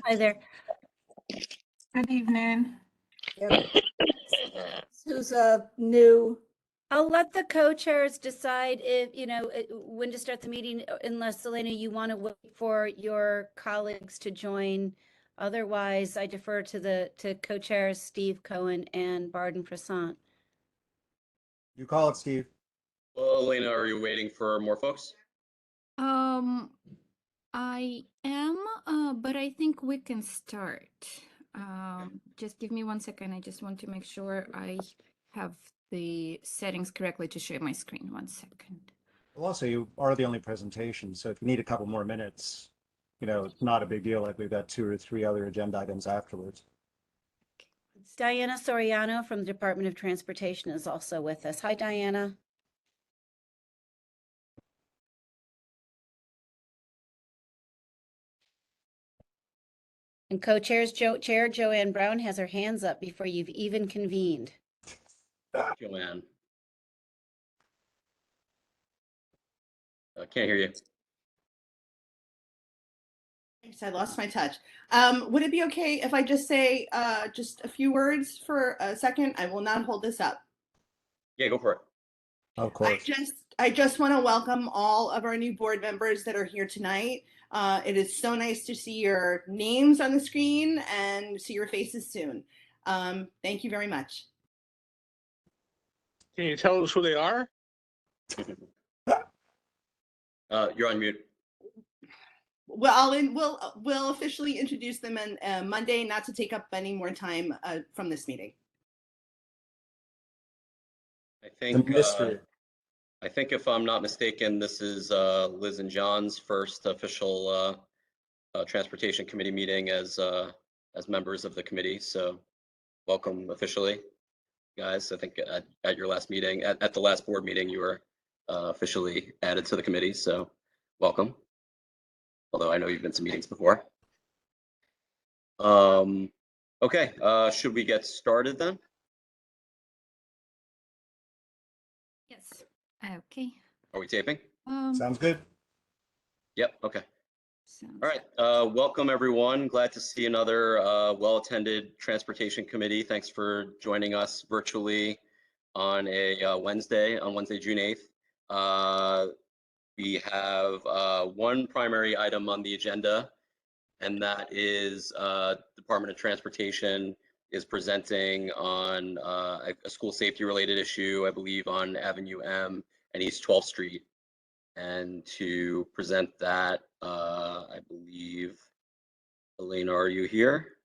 Hi there. Good evening. Yep. Who's new? I'll let the co-chairs decide if, when to start the meeting, unless, Elena, you want to wait for your colleagues to join. Otherwise, I defer to co-chairs Steve Cohen and Barden Prasant. You call it, Steve. Well, Elena, are you waiting for more folks? I am, but I think we can start. Just give me 1 second. I just want to make sure I have the settings correctly to share my screen. 1 second. Well, also, you are the only presentation, so if you need a couple more minutes, it's not a big deal. Like we've got 2 or 3 other agenda items afterwards. Diana Soriano from the Department of Transportation is also with us. Hi, Diana. And co-chairs, Chair Joanne Brown has her hands up before you've even convened. Joanne. I can't hear you. Thanks, I lost my touch. Would it be okay if I just say just a few words for a second? I will not hold this up. Yeah, go for it. Of course. I just want to welcome all of our new board members that are here tonight. It is so nice to see your names on the screen and see your faces soon. Thank you very much. Can you tell us who they are? You're on mute. Well, we'll officially introduce them on Monday, not to take up any more time from this meeting. I think if I'm not mistaken, this is Liz and John's first official transportation committee meeting as members of the committee. So welcome officially, guys. I think at your last meeting, at the last board meeting, you were officially added to the committee. So welcome. Although I know you've been to meetings before. Okay, should we get started then? Yes. Okay. Are we taping? Sounds good. Yep, okay. All right, welcome everyone. Glad to see another well-attended transportation committee. Thanks for joining us virtually on a Wednesday, June 8th. We have one primary item on the agenda, and that is Department of Transportation is presenting on a school safety related issue, I believe on Avenue M and East 12th Street. And to present that, I believe, Elena, are you here?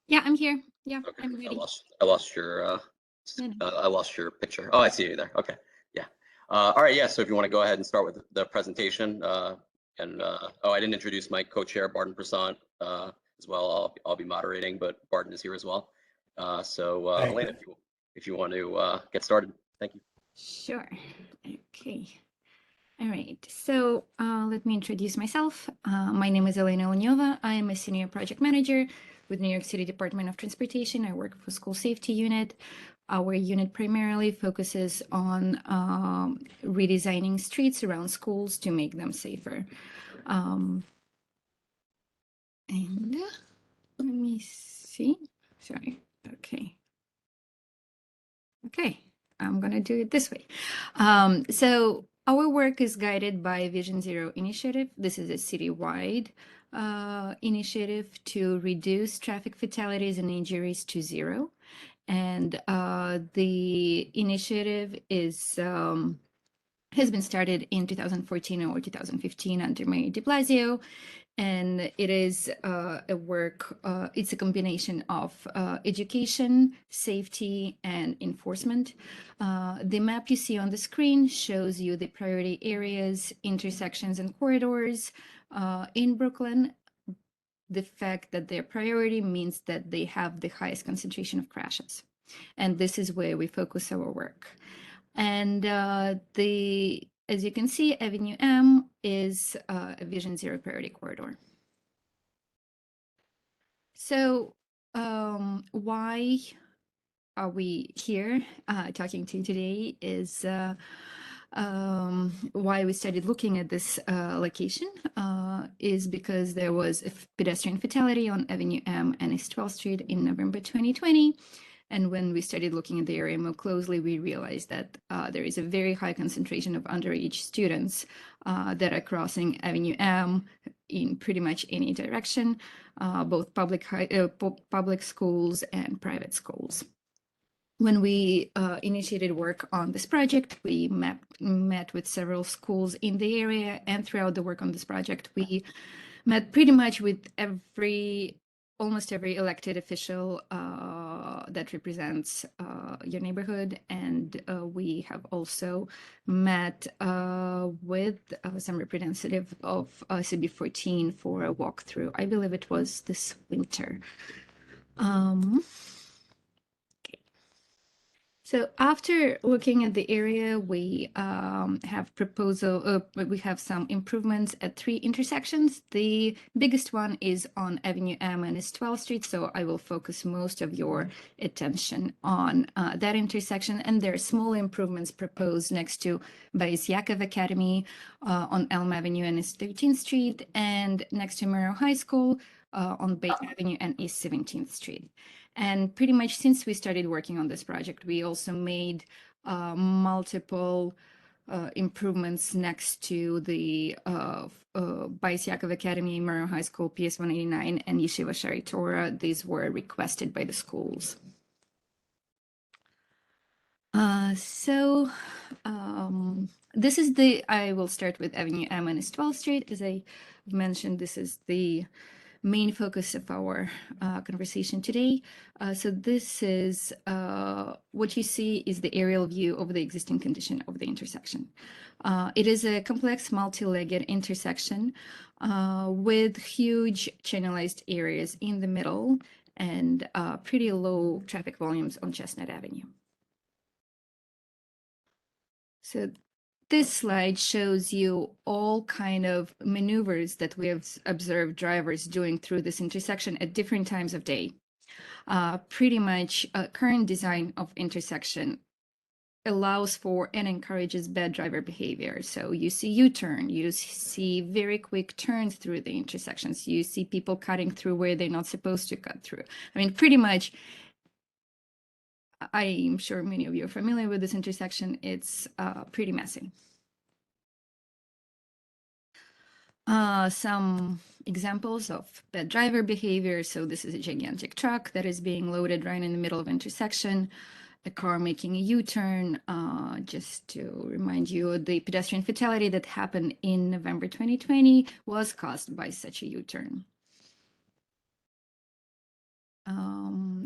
Yeah, I'm here. Yeah, Okay. I'm ready. I lost your picture. Oh, I see you there. Okay, yeah. All right, yeah. So if you want to go ahead and start with the presentation, oh, I didn't introduce my co-chair Barden Prasant as well. I'll be moderating, but Barden is here as well. Elena, if you want to get started, thank you. Sure. Okay. All right. So let me introduce myself. My name is Elena Lunyova. I am a senior project manager with New York City Department of Transportation. I work for school safety unit. Our unit primarily focuses on redesigning streets around schools to make them safer. And let me see. Sorry. Okay. Okay. I'm going to do it this way. So our work is guided by Vision Zero initiative. This is a citywide initiative to reduce traffic fatalities and injuries to zero. And the initiative is has been started in 2014 or 2015 under Mayor de Blasio. And it is a work, it's a combination of education, safety, and enforcement. The map you see on the screen shows you the priority areas, intersections, and corridors in Brooklyn. The fact that they're priority means that they have the highest concentration of crashes. And this is where we focus our work. And as you can see, Avenue M is a Vision Zero priority corridor. So why are we here talking to you today is Why we started looking at this location is because there was a pedestrian fatality on Avenue M and East 12th Street in November 2020. And when we started looking at the area more closely, we realized that there is a very high concentration of underage students that are crossing Avenue M in pretty much any direction, both public schools and private schools. When we initiated work on this project, we met with several schools in the area, and throughout the work on this project, we met pretty much with almost every elected official that represents your neighborhood. And we have also met with some representative of CB14 for a walkthrough. I believe it was this winter. So after looking at the area, we we have some improvements at 3 intersections. The biggest one is on Avenue M and East 12th Street, so I will focus most of your attention on that intersection. And there are small improvements proposed next to Boris Yakov Academy on Elm Avenue and East 13th Street, and next to Merrill High School on Bay Avenue and East 17th Street. And pretty much since we started working on this project, we also made multiple improvements next to the Boris Yakov Academy, Merrill High School, PS 189, and Yeshiva Shari Torah. These were requested by the schools. This is I will start with Avenue M and East 12th Street. As I mentioned, this is the main focus of our conversation today. So this is what you see is the aerial view of the existing condition of the intersection. It is a complex multi-legged intersection with huge channelized areas in the middle and pretty low traffic volumes on Chestnut Avenue. So this slide shows you all kind of maneuvers that we have observed drivers doing through this intersection at different times of day. Pretty much current design of intersection allows for and encourages bad driver behavior. So you see U-turn, you see very quick turns through the intersections, you see people cutting through where they're not supposed to cut through. I mean, pretty much, I'm sure many of you are familiar with this intersection. It's pretty messy. Some examples of bad driver behavior. So this is a gigantic truck that is being loaded right in the middle of intersection, a car making a U-turn. Just to remind you, the pedestrian fatality that happened in November 2020 was caused by such a U-turn.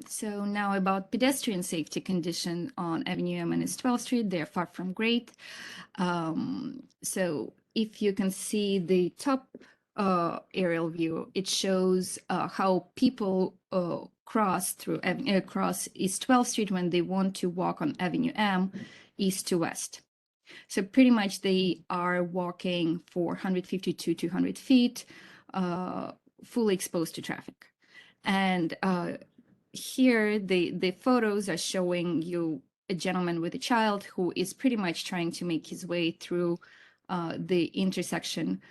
So now about pedestrian safety condition on Avenue M and East 12th Street, they're far from great. So if you can see the top aerial view, it shows how people cross East 12th Street when they want to walk on Avenue M east to west. So pretty much they are walking for 150 to 200 feet, fully exposed to traffic. And here the photos are showing you a gentleman with a child who is pretty much trying to make his way through the intersection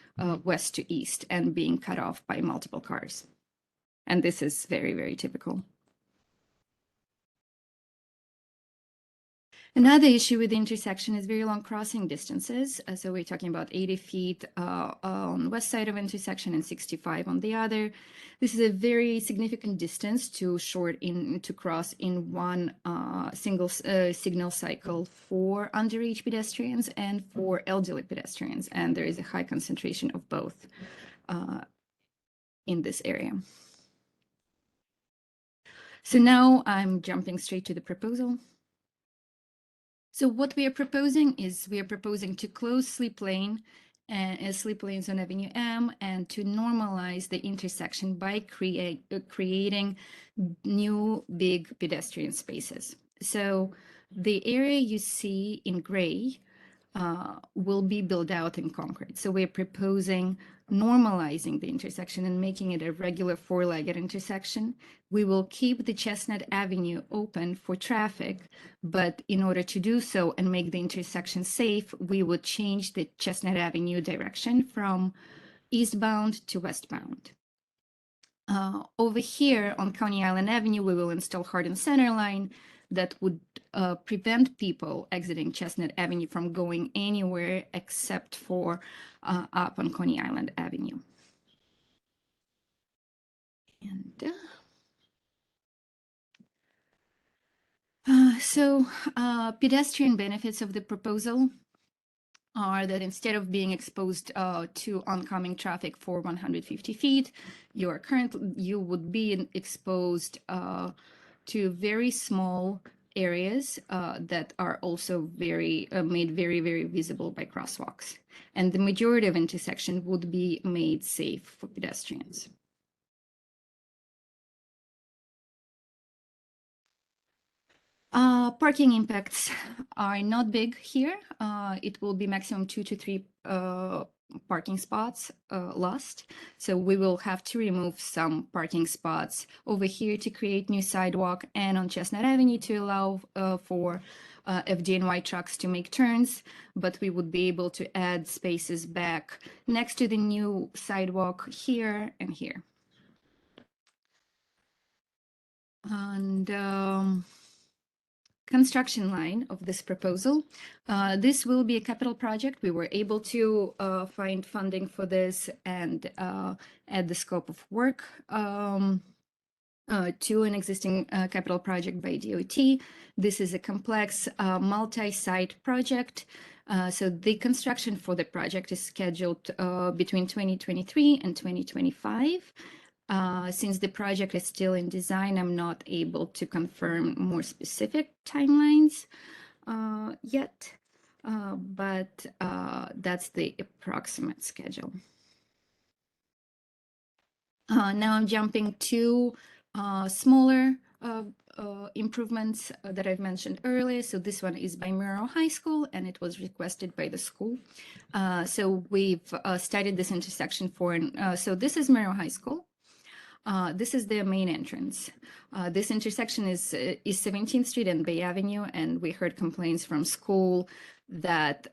west to east and being cut off by multiple cars. And this is very, very typical. Another issue with the intersection is very long crossing distances. So we're talking about 80 feet on west side of intersection and 65 on the other. This is a very significant distance to cross in one single signal cycle for underage pedestrians and for elderly pedestrians. And there is a high concentration of both in this area. So now I'm jumping straight to the proposal. So what we are proposing is to close sleep lanes on Avenue M and to normalize the intersection by creating new big pedestrian spaces. So the area you see in gray will be built out in concrete. So we're proposing normalizing the intersection and making it a regular four-legged intersection. We will keep the Chestnut Avenue open for traffic, but in order to do so and make the intersection safe, we would change the Chestnut Avenue direction from eastbound to westbound. Over here on Coney Island Avenue, we will install hardened center line that would prevent people exiting Chestnut Avenue from going anywhere except for up on Coney Island Avenue. And so pedestrian benefits of the proposal are that instead of being exposed to oncoming traffic for 150 feet, you would be exposed to very small areas that are also made very, very visible by crosswalks. And the majority of intersection would be made safe for pedestrians. Parking impacts are not big here. It will be maximum 2 to 3 parking spots lost. So we will have to remove some parking spots over here to create new sidewalk and on Chestnut Avenue to allow for FDNY trucks to make turns, but we would be able to add spaces back next to the new sidewalk here and here. And construction line of this proposal. This will be a capital project. We were able to find funding for this and add the scope of work to an existing capital project by DOT. This is a complex multi-site project. So the construction for the project is scheduled between 2023 and 2025. Since the project is still in design, I'm not able to confirm more specific timelines yet, but that's the approximate schedule. Now I'm jumping to smaller improvements that I've mentioned earlier. So this one is by Murrow High School, and it was requested by the school. So we've studied this intersection so this is Murrow High School. This is their main entrance. This intersection is 17th Street and Bay Avenue, and we heard complaints from school that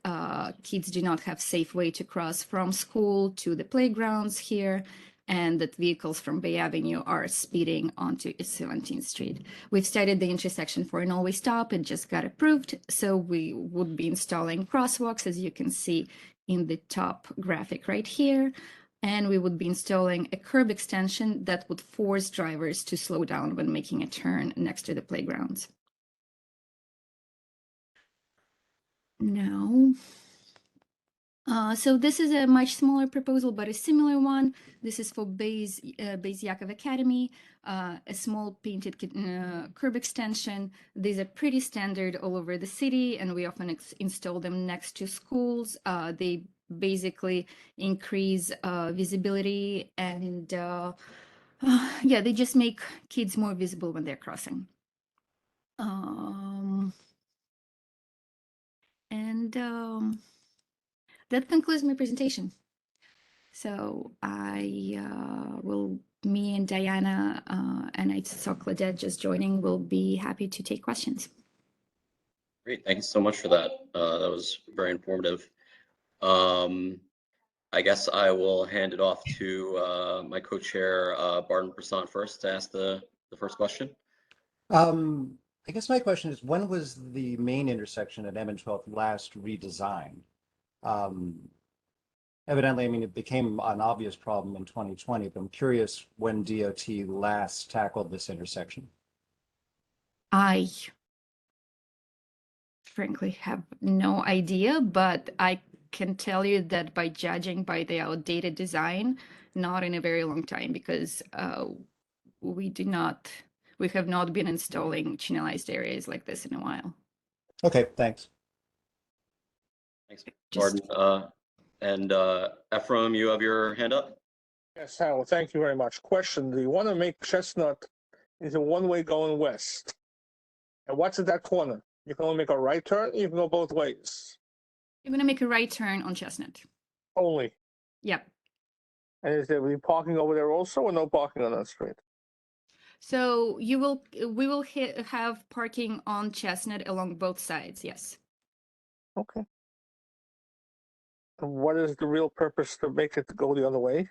kids do not have safe way to cross from school to the playgrounds here, and that vehicles from Bay Avenue are speeding onto 17th Street. We've studied the intersection for an always stop. It just got approved, so we would be installing crosswalks, as you can see in the top graphic right here. And we would be installing a curb extension that would force drivers to slow down when making a turn next to the playgrounds. Now, so this is a much smaller proposal, but a similar one. This is for Beis Yaakov Academy, a small painted curb extension. These are pretty standard all over the city, and we often install them next to schools. They basically increase visibility, and yeah, they just make kids more visible when they're crossing. That concludes my presentation. So me and Diana, and I saw Claudette just joining, will be happy to take questions. Great, thank you so much for that. That was very informative. I guess I will hand it off to my co-chair, Barton Prasant, first to ask the first question. I guess my question is, when was the main intersection at M and 12th last redesigned? Evidently, I mean, it became an obvious problem in 2020, but I'm curious when DOT last tackled this intersection. I frankly have no idea, but I can tell you that by judging by the outdated design, not in a very long time, because we have not been installing channelized areas like this in a while. Okay, thanks. Thanks, Barton. And Ephraim, you have your hand up? Yes, Howard, thank you very much. Question, do you want to make Chestnut into one-way going west? And what's at that corner? You can only make a right turn, you can go both ways. You're going to make a right turn on Chestnut. Only. Yep. And is there be parking over there also, or no parking on that street? So we will have parking on Chestnut along both sides. Yes. Okay. And what is the real purpose to make it go the other way?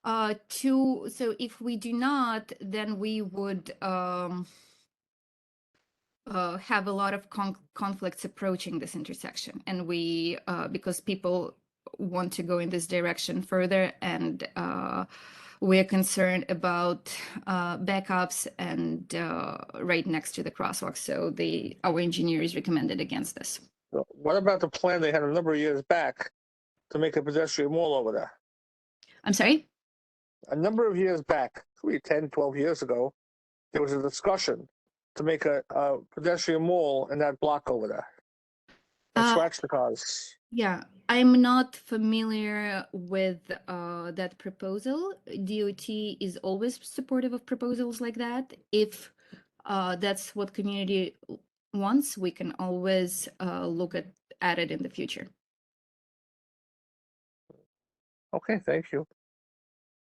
So if we do not, then we would have a lot of conflicts approaching this intersection, and we because people want to go in this direction further, and we're concerned about backups and right next to the crosswalk. So our engineers recommended against this. So what about the plan they had a number of years back to make a pedestrian mall over there? I'm sorry? A number of years back, 10, 12 years ago, there was a discussion to make a pedestrian mall in that block over there. And scratch the cars. Yeah, I'm not familiar with that proposal. DOT is always supportive of proposals like that. If that's what community wants, we can always look at it in the future. Okay, thank you.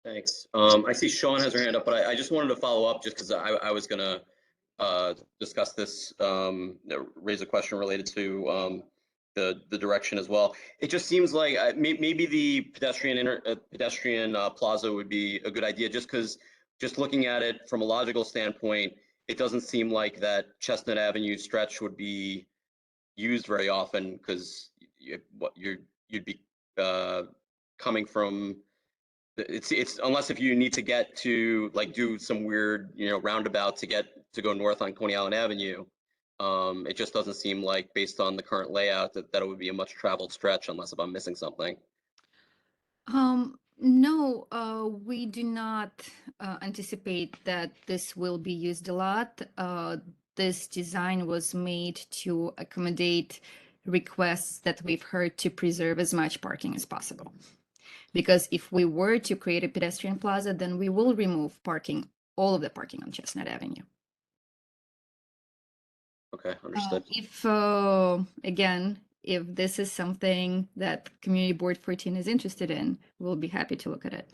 Thanks. I see Sean has her hand up, but I just wanted to follow up just because I was gonna discuss this, raise a question related to the direction as well. It just seems like maybe the pedestrian plaza would be a good idea, just because just looking at it from a logical standpoint, it doesn't seem like that Chestnut Avenue stretch would be used very often, because you'd be coming from. It's unless if you need to get to like do some weird, roundabout to go north on Coney Island Avenue. It just doesn't seem like, based on the current layout, that it would be a much traveled stretch, unless if I'm missing something. No, we do not anticipate that this will be used a lot. This design was made to accommodate requests that we've heard to preserve as much parking as possible. Because if we were to create a pedestrian plaza, then we will remove all of the parking on Chestnut Avenue. Okay, understood. If this is something that Community Board 14 is interested in, we'll be happy to look at it.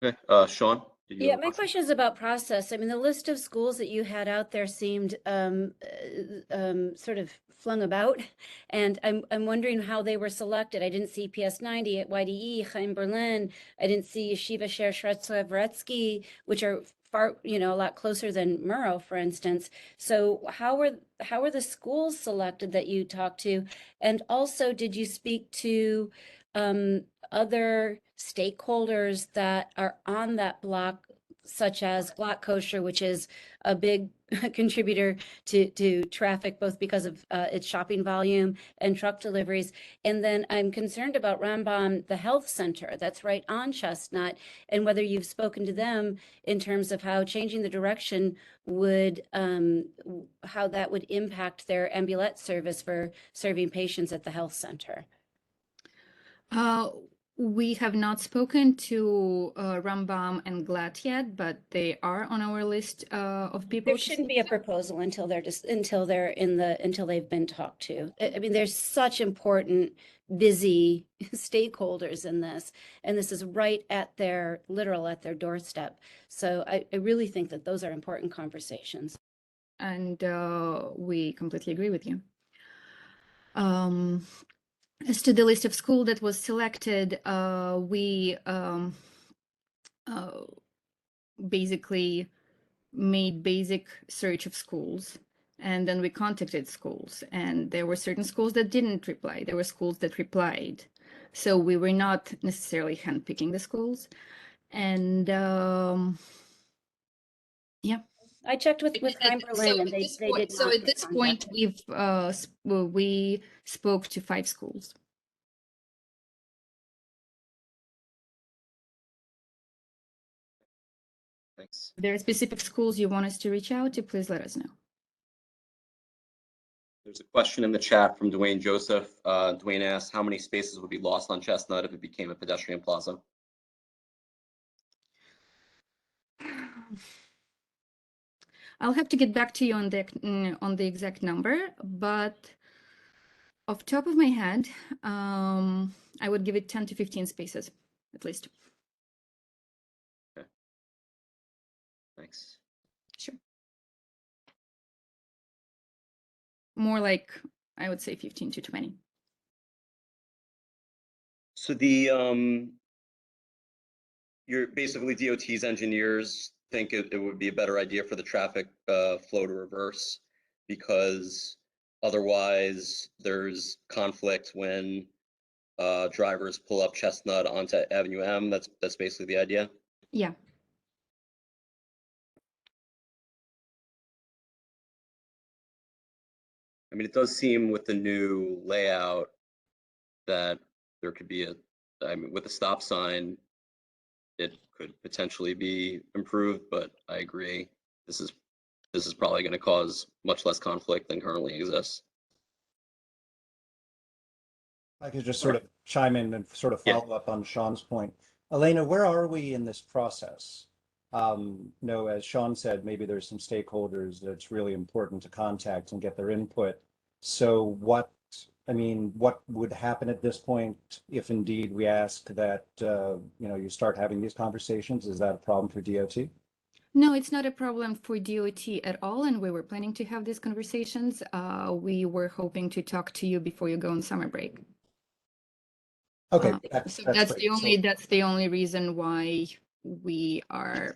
Okay, Sean? Yeah, my question is about process. I mean, the list of schools that you had out there seemed sort of flung about, and I'm wondering how they were selected. I didn't see PS90 at YDE, Chaim Berlin. I didn't see Yeshiva Sher Shretzlevetsky, which are far, a lot closer than Murrow, for instance. So how were the schools selected that you talked to? And also, did you speak to other stakeholders that are on that block, such as Black Kosher, which is a big contributor to traffic, both because of its shopping volume and truck deliveries? And then I'm concerned about Rambam, the health center that's right on Chestnut, and whether you've spoken to them in terms of how changing the direction would, how that would impact their ambulance service for serving patients at the health center. We have not spoken to Rambam and GLAD yet, but they are on our list of people. There shouldn't be a proposal until they've been talked to. I mean, there's such important, busy stakeholders in this, and this is right at their doorstep. So I really think that those are important conversations. And we completely agree with you. As to the list of school that was selected, we basically made basic search of schools, and then we contacted schools, and there were certain schools that didn't reply. There were schools that replied. So we were not necessarily handpicking the schools. And yeah. I checked with Chaim Berlin, and they did not. So at this point, we spoke to 5 schools. Thanks. If there are specific schools you want us to reach out to, please let us know. There's a question in the chat from Dwayne Joseph. Dwayne asks, how many spaces would be lost on Chestnut if it became a pedestrian plaza? I'll have to get back to you on the exact number, but Off top of my head, I would give it 10 to 15 spaces, at least. Thanks. Sure. More like, I would say 15 to 20. So you're basically DOT's engineers think it would be a better idea for the traffic flow to reverse because otherwise there's conflict when drivers pull up Chestnut onto Avenue M. That's basically the idea. Yeah. I mean, it does seem with the new layout that there could be I mean, with the stop sign, it could potentially be improved, but I agree. This is probably going to cause much less conflict than currently exists. I could just sort of chime in and sort of follow up on Sean's point. Elena, where are we in this process? As Sean said, maybe there's some stakeholders that it's really important to contact and get their input. So what would happen at this point if indeed we ask that, you start having these conversations? Is that a problem for DOT? No, it's not a problem for DOT at all, and we were planning to have these conversations. We were hoping to talk to you before you go on summer break. Okay, So that's great. that's the only reason why we are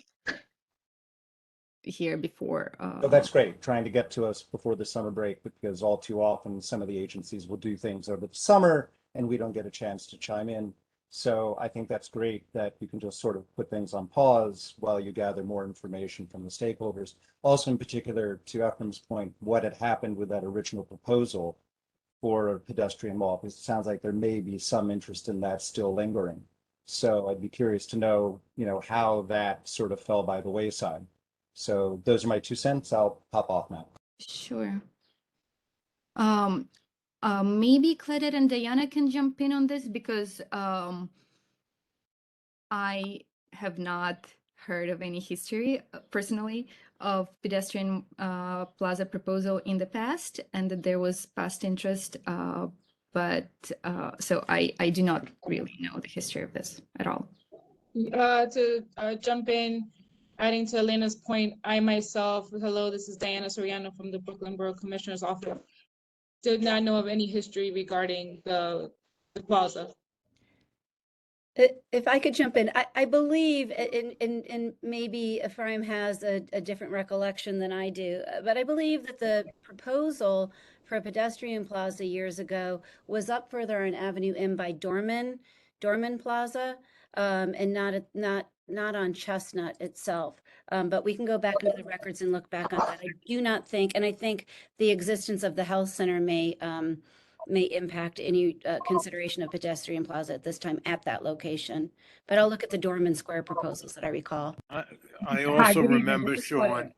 here before. Oh, that's great. Trying to get to us before the summer break, because all too often some of the agencies will do things over the summer and we don't get a chance to chime in. So I think that's great that you can just sort of put things on pause while you gather more information from the stakeholders. Also, in particular, to Ephraim's point, what had happened with that original proposal for a pedestrian wall, because it sounds like there may be some interest in that still lingering. So I'd be curious to know, how that sort of fell by the wayside. So those are my 2 cents. I'll pop off now. Sure. Maybe Claudette and Diana can jump in on this because I have not heard of any history personally of pedestrian plaza proposal in the past, and that there was past interest, but so I do not really know the history of this at all. To jump in, adding to Elena's point, I myself, hello, this is Diana Soriano from the Brooklyn Borough Commissioner's Office, did not know of any history regarding the plaza. If I could jump in, I believe, and maybe Ephraim has a different recollection than I do, but I believe that the proposal for a pedestrian plaza years ago was up further on Avenue M by Dorman Plaza, and not on Chestnut itself. But we can go back into the records and look back on that. I do not think, and I think the existence of the health center may impact any consideration of pedestrian plaza at this time at that location. But I'll look at the Dorman Square proposals that I recall. I also remember, Sean,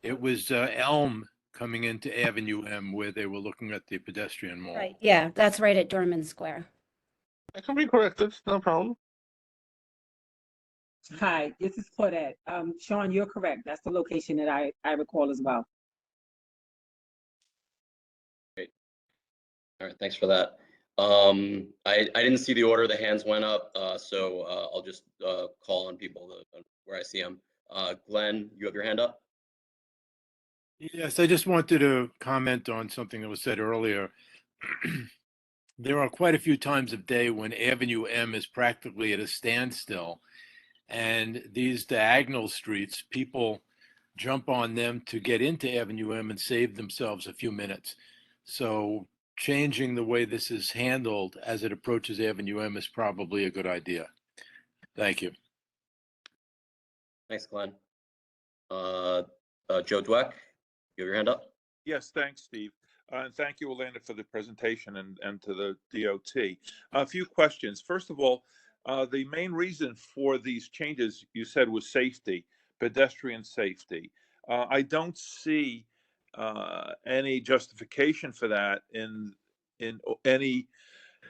it was Elm coming into Avenue M where they were looking at the pedestrian mall. Right, yeah, that's right at Dorman Square. I can be corrected, no problem. Hi, this is Claudette. Sean, you're correct. That's the location that I recall as well. All right, thanks for that. I didn't see the order the hands went up, so I'll just call on people where I see them. Glenn, you have your hand up? Yes, I just wanted to comment on something that was said earlier. There are quite a few times of day when Avenue M is practically at a standstill, and these diagonal streets, people jump on them to get into Avenue M and save themselves a few minutes. So changing the way this is handled as it approaches Avenue M is probably a good idea. Thank you. Thanks, Glenn. Joe Dweck, you have your hand up? Yes, thanks, Steve. And thank you, Elena, for the presentation and to the DOT. A few questions. First of all, the main reason for these changes, you said, was safety, pedestrian safety. I don't see any justification for that in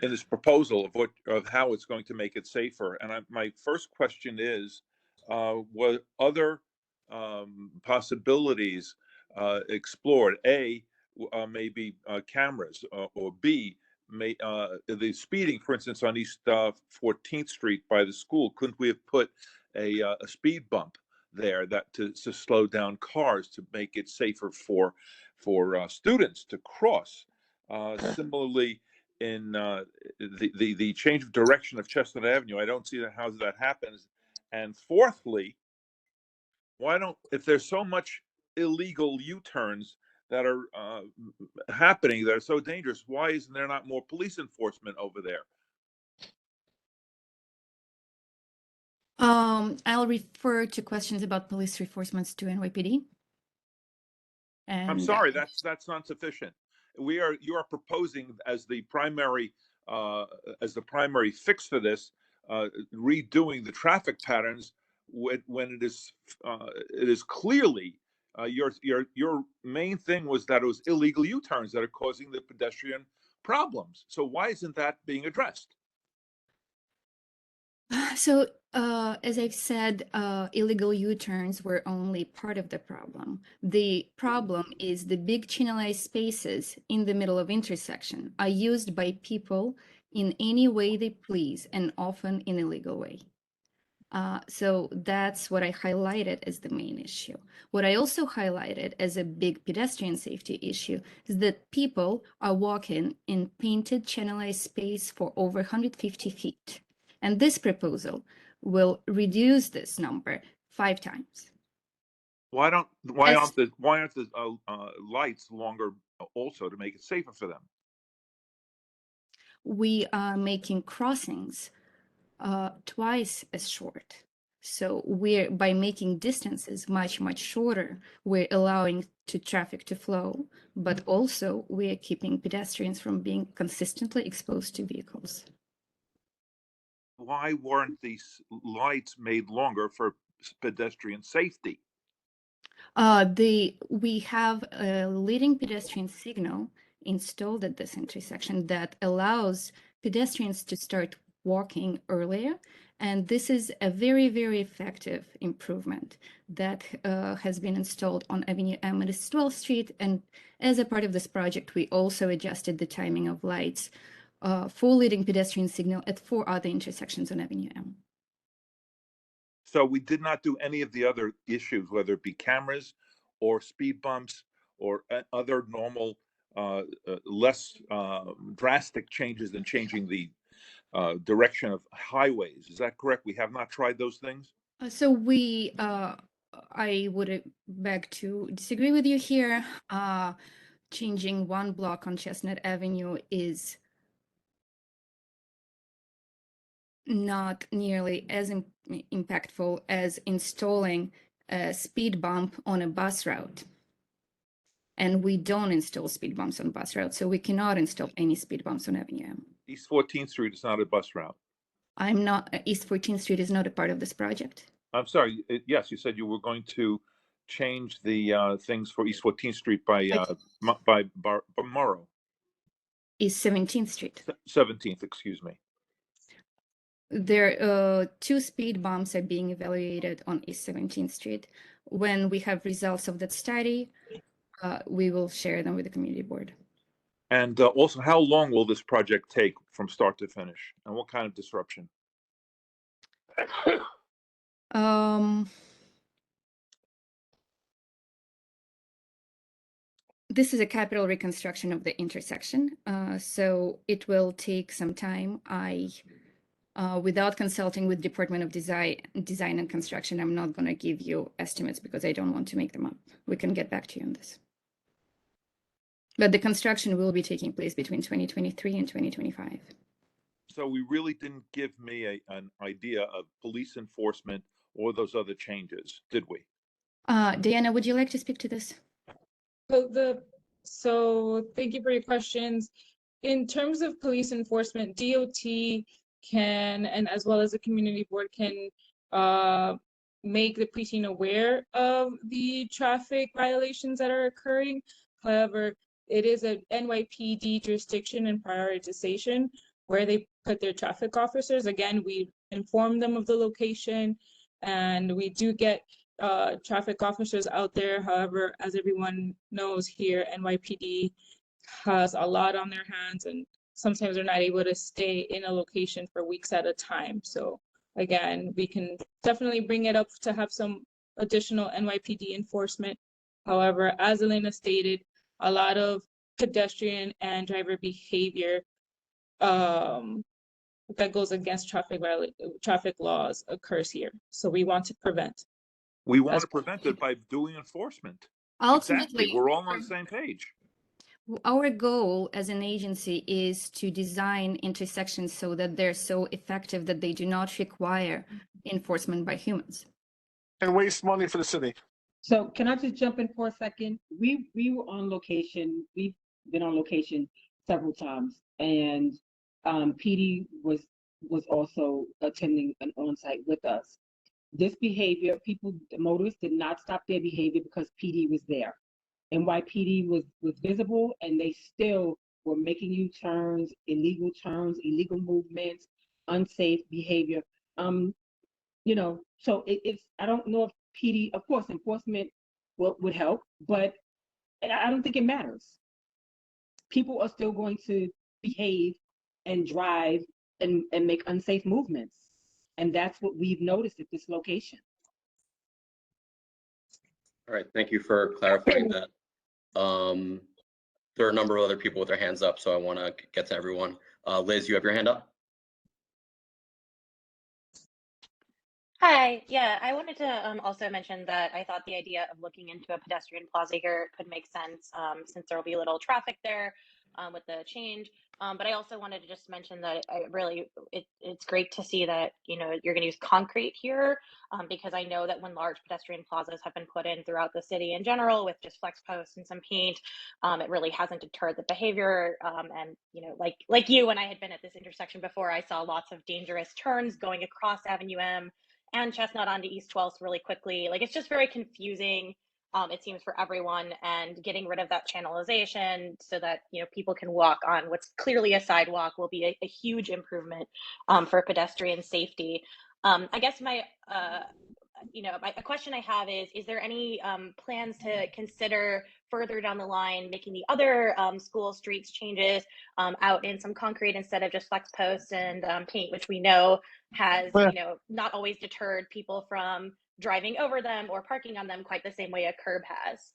this proposal of how it's going to make it safer. And my first question is, what other possibilities explored? A, maybe cameras, or B, the speeding, for instance, on East 14th Street by the school, couldn't we have put a speed bump there that to slow down cars to make it safer for students to cross? Similarly, in the change of direction of Chestnut Avenue, I don't see how that happens. And fourthly, why don't, if there's so much illegal U-turns that are happening that are so dangerous, why isn't there not more police enforcement over there? I'll refer to questions about police reinforcements to NYPD. I'm And sorry, that's not sufficient. You are proposing as the primary fix for this, redoing the traffic patterns when it is clearly your main thing was that it was illegal U-turns that are causing the pedestrian problems. So why isn't that being addressed? So, as I've said, illegal U-turns were only part of the problem. The problem is the big channelized spaces in the middle of intersection are used by people in any way they please, and often in a illegal way. So that's what I highlighted as the main issue. What I also highlighted as a big pedestrian safety issue is that people are walking in painted channelized space for over 150 feet. And this proposal will reduce this number 5 times. Why aren't the lights longer also to make it safer for them? We are making crossings twice as short. So by making distances much shorter, we're allowing traffic to flow, but also we're keeping pedestrians from being consistently exposed to vehicles. Why weren't these lights made longer for pedestrian safety? We have a leading pedestrian signal installed at this intersection that allows pedestrians to start walking earlier. And this is a very effective improvement that has been installed on Avenue M and 12th Street. And as a part of this project, we also adjusted the timing of lights for leading pedestrian signal at 4 other intersections on Avenue M. So we did not do any of the other issues, whether it be cameras or speed bumps or other normal, less drastic changes than changing the direction of highways. Is that correct? We have not tried those things? So I would beg to disagree with you here. Changing one block on Chestnut Avenue is not nearly as impactful as installing a speed bump on a bus route. And we don't install speed bumps on bus routes, so we cannot install any speed bumps on Avenue M. East 14th Street is not a bus route. East 14th Street is not a part of this project. I'm sorry. Yes, you said you were going to change the things for East 14th Street by Morrow. East 17th Street. 17th, excuse me. There 2 speed bumps are being evaluated on East 17th Street. When we have results of that study, we will share them with the community board. And also, how long will this project take from start to finish? And what kind of disruption? This is a capital reconstruction of the intersection, so it will take some time. Without consulting with Department of Design and Construction, I'm not going to give you estimates because I don't want to make them up. We can get back to you on this. But the construction will be taking place between 2023 and 2025. So we really didn't give me an idea of police enforcement or those other changes, did we? Diana, would you like to speak to this? So thank you for your questions. In terms of police enforcement, DOT can, and as well as the community board, can make the precinct aware of the traffic violations that are occurring. However, it is an NYPD jurisdiction and prioritization where they put their traffic officers. Again, we inform them of the location, and we do get traffic officers out there. However, as everyone knows here, NYPD has a lot on their hands, and sometimes they're not able to stay in a location for weeks at a time. So again, we can definitely bring it up to have some additional NYPD enforcement. However, as Elena stated, a lot of pedestrian and driver behavior that goes against traffic laws occurs here. So we want to prevent. We want to prevent it by doing enforcement. Ultimately, Exactly. We're all on the same page. our goal as an agency is to design intersections so that they're so effective that they do not require enforcement by humans. And waste money for the city. So can I just jump in for a second? We were on location. We've been on location several times, and PD was also attending an on-site with us. This behavior, the motorists did not stop their behavior because PD was there. NYPD was visible, and they still were making U-turns, illegal movements, unsafe behavior. You know, so it's, I don't know if PD, of course, enforcement would help, but I don't think it matters. People are still going to behave and drive and make unsafe movements. And that's what we've noticed at this location. All right, thank you for clarifying that. There are a number of other people with their hands up, so I want to get to everyone. Liz, you have your hand up? Hi, yeah, I wanted to also mention that I thought the idea of looking into a pedestrian plaza here could make sense since there will be a little traffic there with the change. But I also wanted to just mention that it's great to see that, you know, you're going to use concrete here because I know that when large pedestrian plazas have been put in throughout the city in general with just flex posts and some paint, it really hasn't deterred the behavior. And, you know, like you, when I had been at this intersection before, I saw lots of dangerous turns going across Avenue M and Chestnut onto East 12th really quickly. Like, it's just very confusing, it seems, for everyone, and getting rid of that channelization so that, you know, people can walk on what's clearly a sidewalk will be a huge improvement for pedestrian safety. I guess my a question I have is there any plans to consider further down the line making the other school streets changes out in some concrete instead of just flex posts and paint, which we know has, you know, not always deterred people from driving over them or parking on them quite the same way a curb has?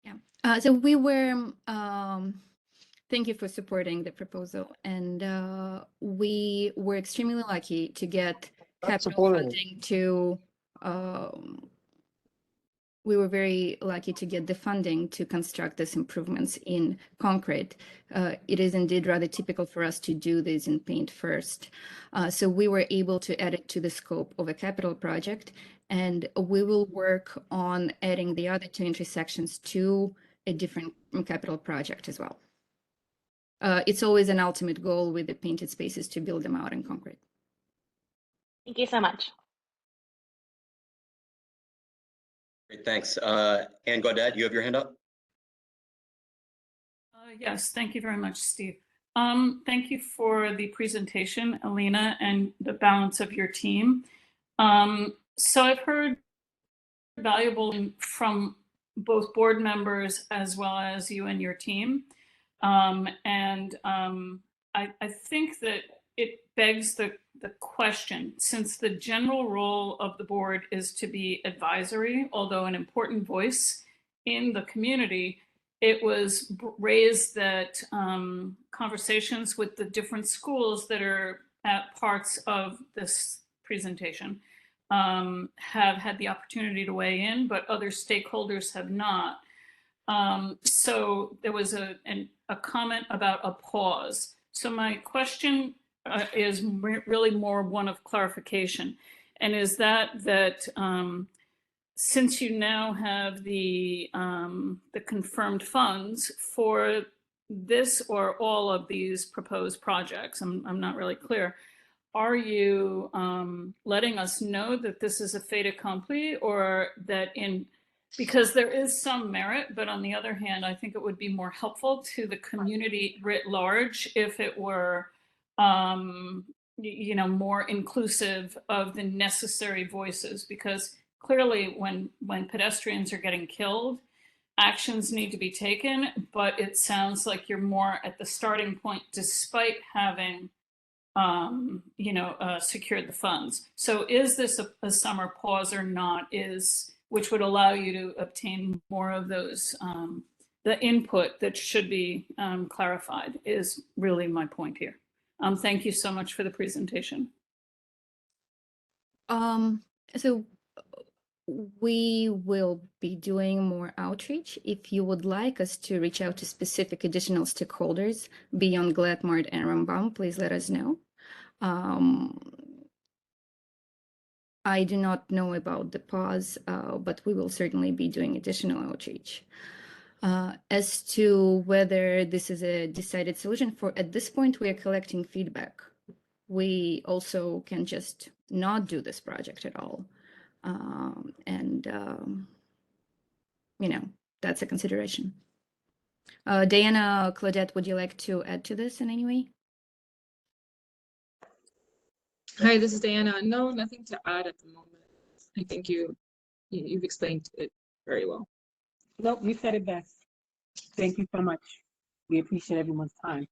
Yeah. So we were, thank you for supporting the proposal. And we were extremely lucky to get capital funding to, we were very lucky to get the funding to construct these improvements in concrete. It is indeed rather typical for us to do this in paint first. So we were able to add it to the scope of a capital project, and we will work on adding the other two intersections to a different capital project as well. It's always an ultimate goal with the painted spaces to build them out in concrete. Thank you so much. Great, thanks. Ann Gaudet, you have your hand up? Yes, thank you very much, Steve. Thank you for the presentation, Elena, and the balance of your team. So I've heard valuable from both board members as well as you and your team. I think that it begs the question, since the general role of the board is to be advisory, although an important voice in the community, it was raised that conversations with the different schools that are at parts of this presentation have had the opportunity to weigh in, but other stakeholders have not. So there was a comment about a pause. So my question is really more one of clarification, and is that since you now have the confirmed funds for this or all of these proposed projects, I'm not really clear. Are you letting us know that this is a fait accompli, or that because there is some merit, but on the other hand, I think it would be more helpful to the community writ large if it were, more inclusive of the necessary voices, because clearly when pedestrians are getting killed, actions need to be taken, but it sounds like you're more at the starting point despite having secured the funds. So is this a summer pause or not, which would allow you to obtain more of those, the input that should be clarified is really my point here. Thank you so much for the presentation. So we will be doing more outreach. If you would like us to reach out to specific additional stakeholders beyond Gladmart and Rambam, please let us know. I do not know about the pause, but we will certainly be doing additional outreach. As to whether this is a decided solution, at this point, we are collecting feedback. We also can just not do this project at all. That's a consideration. Diana, Claudette, would you like to add to this in any way? Hi, this is Diana. No, nothing to add at the moment. I think you've explained it very well. Nope, you said it best. Thank you so much. We appreciate everyone's time.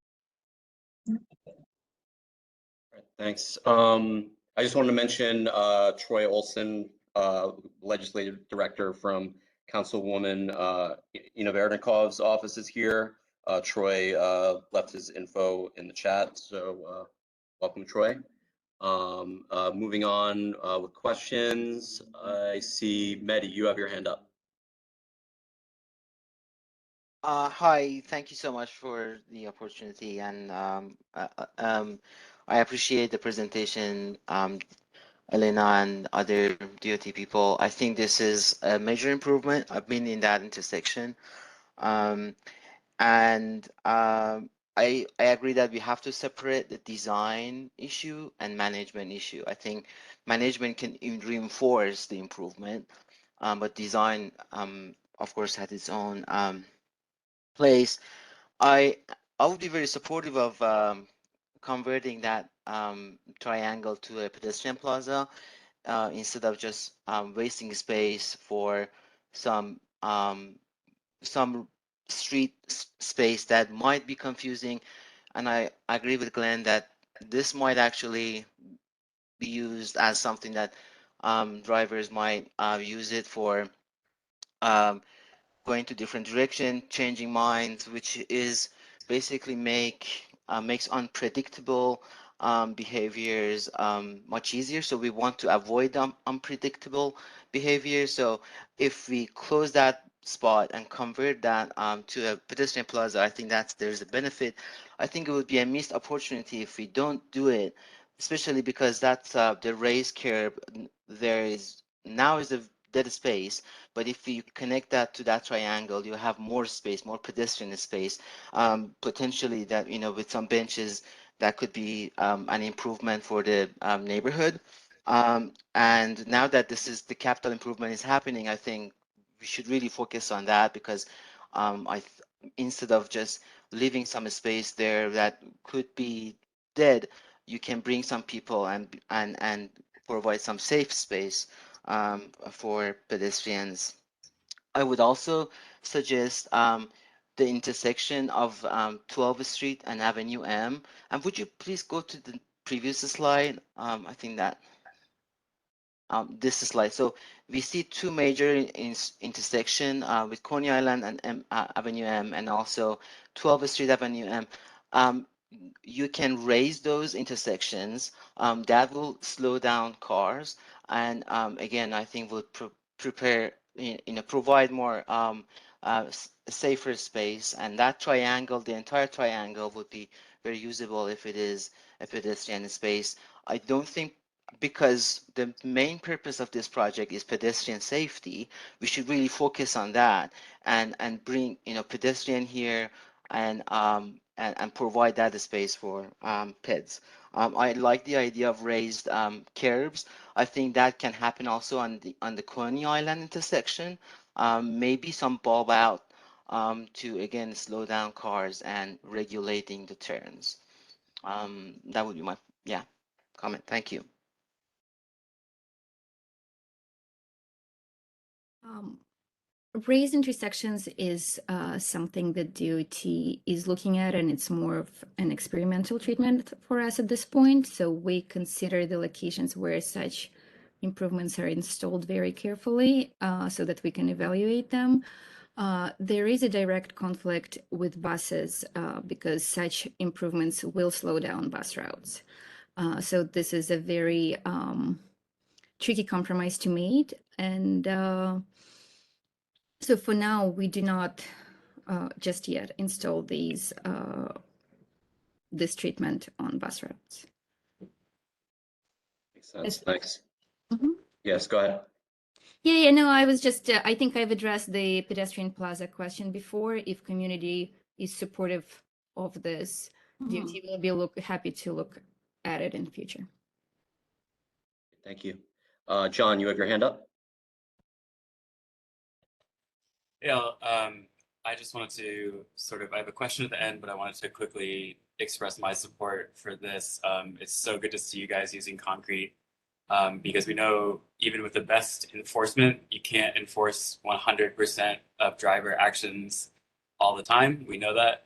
Thanks. I just wanted to mention Troy Olson, Legislative Director from Councilwoman Ina Vernikov's office is here. Troy left his info in the chat, so welcome, Troy. Moving on with questions, I see Mehdi, you have your hand up. Hi, thank you so much for the opportunity, and I appreciate the presentation, Elena and other DOT people. I think this is a major improvement. I've been in that intersection, and I agree that we have to separate the design issue and management issue. I think management can reinforce the improvement, but design, of course, has its own place. I would be very supportive of converting that triangle to a pedestrian plaza instead of just wasting space for some street space that might be confusing. And I agree with Glenn that this might actually be used as something that drivers might use it for going to different direction, changing minds, which is basically makes unpredictable behaviors much easier. So we want to avoid unpredictable behavior. So if we close that spot and convert that to a pedestrian plaza, I think there's a benefit. I think it would be a missed opportunity if we don't do it, especially because that's the raised curb. There is now is a dead space, but if you connect that to that triangle, you have more space, more pedestrian space, potentially that, with some benches, that could be an improvement for the neighborhood. And now that the capital improvement is happening, I think we should really focus on that, because instead of just leaving some space there that could be dead, you can bring some people and provide some safe space for pedestrians. I would also suggest the intersection of 12th Street and Avenue M. And would you please go to the previous slide? I think that this slide. So we see two major intersection with Coney Island and Avenue M, and also 12th Street Avenue M. You can raise those intersections. That will slow down cars, and again, I think will provide more safer space. And that triangle, the entire triangle, would be very usable if it is a pedestrian space. I don't think, because the main purpose of this project is pedestrian safety, we should really focus on that and bring pedestrian here and provide that space for pets. I like the idea of raised curbs. I think that can happen also on the Coney Island intersection. Maybe some bulb out to again slow down cars and regulating the turns. That would be my comment. Thank you. Raised intersections is something that DOT is looking at, and it's more of an experimental treatment for us at this point. So we consider the locations where such improvements are installed very carefully so that we can evaluate them. There is a direct conflict with buses because such improvements will slow down bus routes. So this is a very tricky compromise to make. And so for now, we do not just yet install this treatment on bus routes. Makes sense. Thanks. Yes, go ahead. Yeah, no, I was just, I think I've addressed the pedestrian plaza question before. If community is supportive of this, DOT will be happy to look at it in the future. Thank you. John, you have your hand up? Yeah, I just wanted to I have a question at the end, but I wanted to quickly express my support for this. It's so good to see you guys using concrete because we know even with the best enforcement, you can't enforce 100% of driver actions all the time. We know that.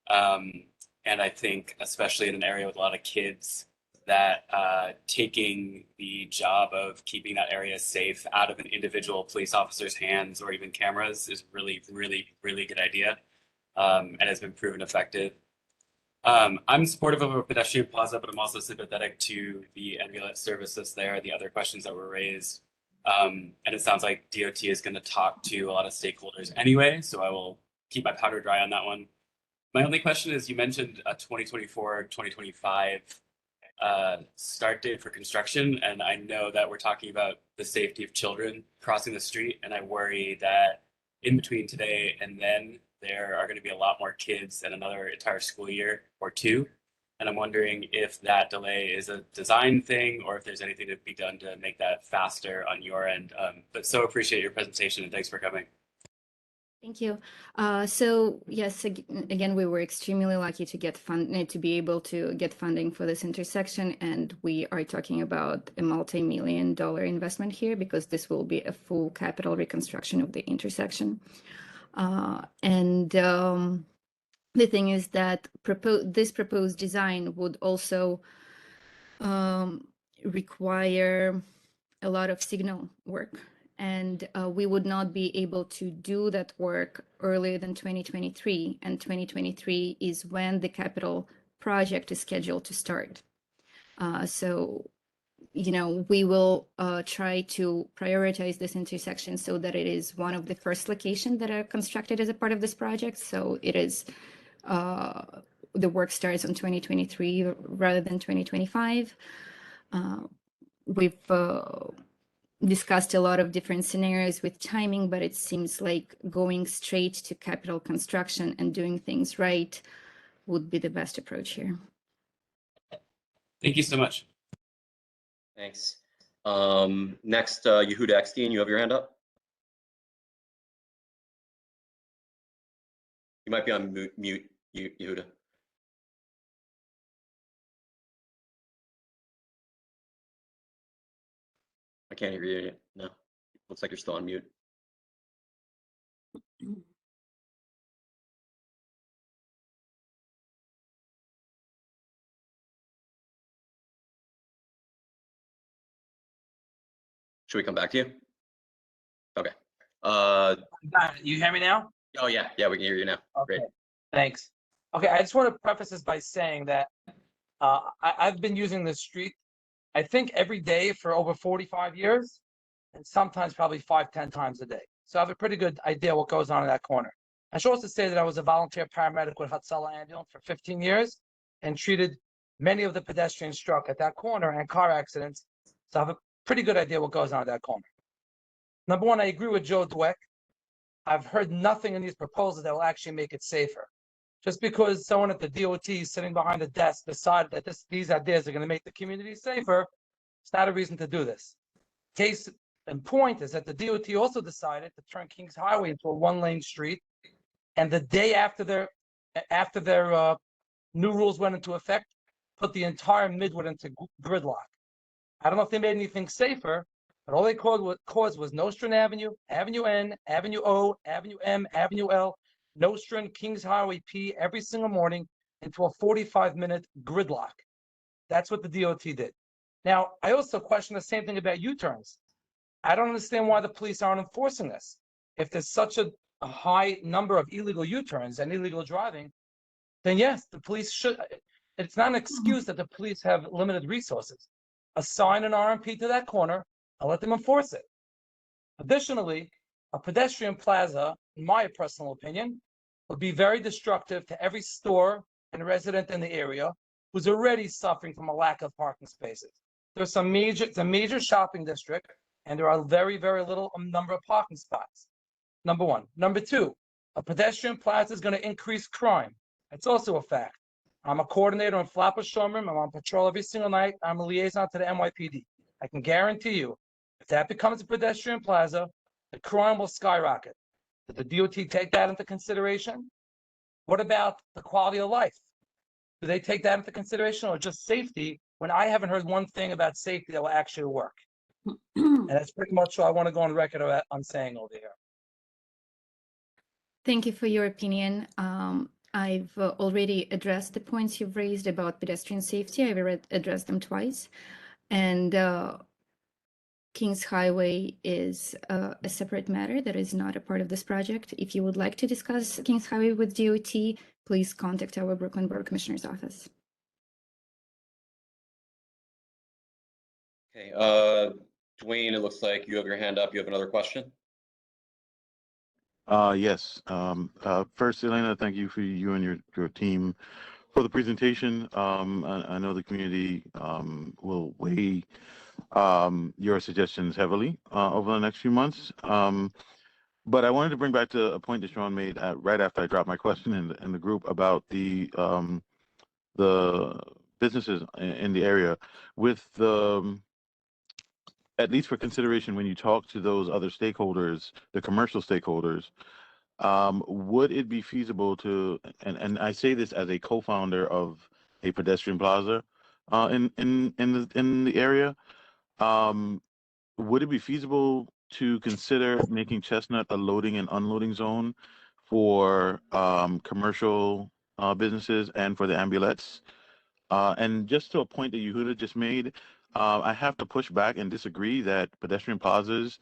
And I think especially in an area with a lot of kids, that taking the job of keeping that area safe out of an individual police officer's hands or even cameras is really, really, really good idea and has been proven effective. I'm supportive of a pedestrian plaza, but I'm also sympathetic to the ambulance services there, the other questions that were raised. And it sounds like DOT is going to talk to a lot of stakeholders anyway, so I will keep my powder dry on that one. My only question is, you mentioned a 2024, 2025 start date for construction, and I know that we're talking about the safety of children crossing the street, and I worry that in between today and then there are going to be a lot more kids and another entire school year or two, and I'm wondering if that delay is a design thing or if there's anything to be done to make that faster on your end. But so appreciate your presentation and thanks for coming. Thank you. So yes, again, we were extremely lucky to get to be able to get funding for this intersection, and we are talking about a multi-million-dollar investment here because this will be a full capital reconstruction of the intersection. The thing is that this proposed design would also require a lot of signal work. And we would not be able to do that work earlier than 2023. And 2023 is when the capital project is scheduled to start. So, we will try to prioritize this intersection so that it is one of the first locations that are constructed as a part of this project. So it is, the work starts in 2023 rather than 2025. We've discussed a lot of different scenarios with timing, but it seems like going straight to capital construction and doing things right would be the best approach here. Thank you so much. Thanks. Next, Yehuda Eckstein, you have your hand up? You might be on mute, Yehuda. I can't hear you. No, looks like you're still on mute. Should we come back to you? Okay. You hear me now? Oh yeah, we can hear you now. Okay. Great. Thanks. Okay, I just want to preface this by saying that I've been using this street, I think every day for over 45 years, and sometimes probably 5-10 times a day. So I have a pretty good idea what goes on in that corner. I should also say that I was a volunteer paramedic with Hatzalah Ambulance for 15 years and treated many of the pedestrians struck at that corner and car accidents. So I have a pretty good idea what goes on at that corner. Number one, I agree with Joe Dweck. I've heard nothing in these proposals that will actually make it safer. Just because someone at the DOT sitting behind the desk decided that these ideas are going to make the community safer, it's not a reason to do this. Case in point is that the DOT also decided to turn Kings Highway into a one-lane street, and the day after their new rules went into effect, put the entire Midwood into gridlock. I don't know if they made anything safer, but all they caused was Nostrand Avenue, Avenue N, Avenue O, Avenue M, Avenue L, Nostrand, Kings Highway P every single morning into a 45-minute gridlock. That's what the DOT did. Now, I also question the same thing about U-turns. I don't understand why the police aren't enforcing this. If there's such a high number of illegal U-turns and illegal driving, then yes, the police should. It's not an excuse that the police have limited resources. Assign an RMP to that corner and let them enforce it. Additionally, a pedestrian plaza, in my personal opinion, would be very destructive to every store and resident in the area who's already suffering from a lack of parking spaces. It's a major shopping district, and there are very, very little number of parking spots. Number one. Number two, a pedestrian plaza is going to increase crime. That's also a fact. I'm a coordinator in Flatbush Showroom. I'm on patrol every single night. I'm a liaison to the NYPD. I can guarantee you, if that becomes a pedestrian plaza, the crime will skyrocket. Did the DOT take that into consideration? What about the quality of life? Do they take that into consideration, or just safety, when I haven't heard one thing about safety that will actually work? And that's pretty much what I want to go on record on saying over here. Thank you for your opinion. I've already addressed the points you've raised about pedestrian safety. I've already addressed them twice. And Kings Highway is a separate matter that is not a part of this project. If you would like to discuss Kings Highway with DOT, please contact our Brooklyn Borough Commissioner's office. Okay, Dwayne, it looks like you have your hand up. You have another question? Yes. First, Elena, thank you for you and your team for the presentation. I know the community will weigh your suggestions heavily over the next few months. But I wanted to bring back to a point that Sean made right after I dropped my question in the group about the businesses in the area with the. At least for consideration, when you talk to those other stakeholders, the commercial stakeholders, would it be feasible to, and I say this as a co-founder of a pedestrian plaza in the area, would it be feasible to consider making Chestnut a loading and unloading zone for commercial businesses and for the ambulettes? And just to a point that Yehuda just made, I have to push back and disagree that pedestrian plazas,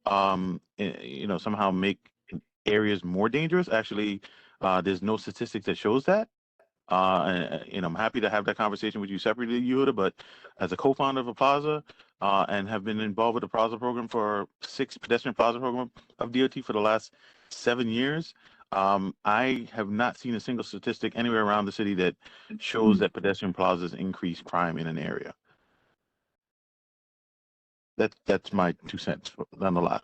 somehow make areas more dangerous. Actually, there's no statistics that shows that. I'm happy to have that conversation with you separately, Yehuda, but as a co-founder of a plaza and have been involved with the plaza program for 6 pedestrian plaza program of DOT for the last 7 years, I have not seen a single statistic anywhere around the city that shows that pedestrian plazas increase crime in an area. That's my 2 cents on the lot.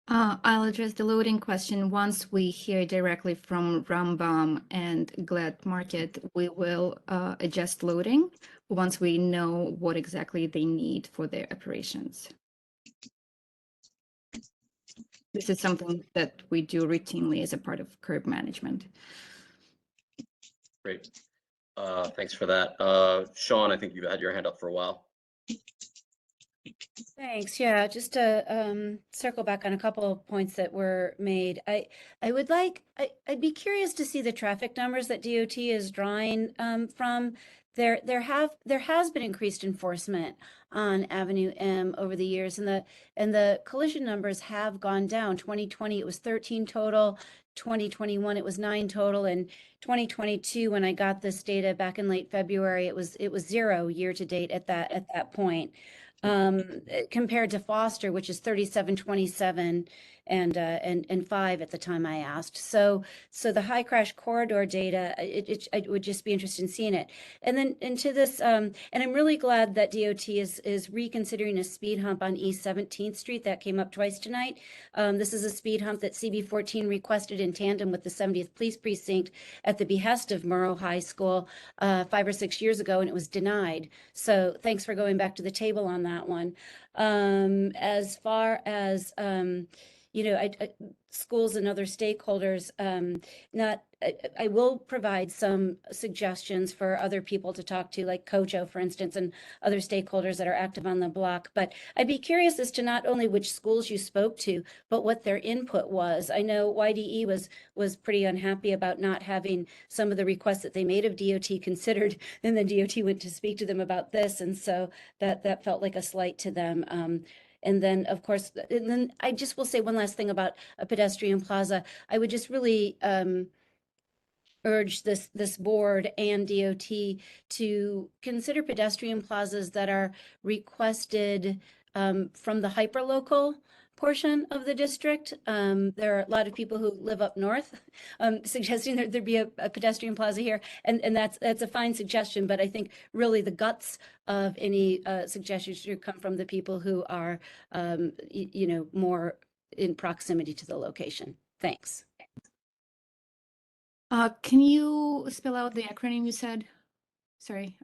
I'll address the loading question once we hear directly from Rambam and Glad Market. We will adjust loading once we know what exactly they need for their operations. This is something that we do routinely as a part of curb management. Great. Thanks for that. Sean, I think you've had your hand up for a while. Thanks. Yeah, just to circle back on a couple of points that were made. I'd be curious to see the traffic numbers that DOT is drawing from. There has been increased enforcement on Avenue M over the years, and the collision numbers have gone down. 2020 it was 13 total. 2021 it was 9 total, and 2022 when I got this data back in late February it was 0 year to date at that point. Compared to Foster, which is 3727 and 5 at the time I asked. So the high crash corridor data, I would just be interested in seeing it. And then into this, and I'm really glad that DOT is reconsidering a speed hump on East 17th Street that came up twice tonight. This is a speed hump that CB14 requested in tandem with the 70th Police Precinct at the behest of Murrow High School 5 or 6 years ago, and it was denied. So thanks for going back to the table on that one. As far as you know, schools and other stakeholders, I will provide some suggestions for other people to talk to, like Kojo, for instance, and other stakeholders that are active on the block. But I'd be curious as to not only which schools you spoke to, but what their input was. I know YDE was pretty unhappy about not having some of the requests that they made of DOT considered, and then DOT went to speak to them about this, and so that felt like a slight to them. And then, of course, and then I just will say one last thing about a pedestrian plaza. I would just really urge this board and DOT to consider pedestrian plazas that are requested from the hyperlocal portion of the district. There are a lot of people who live up north suggesting that there be a pedestrian plaza here, and that's a fine suggestion, but I think really the guts of any suggestions should come from the people who are you know, more in proximity to the location. Thanks. Can you spell out the acronym you said? Sorry,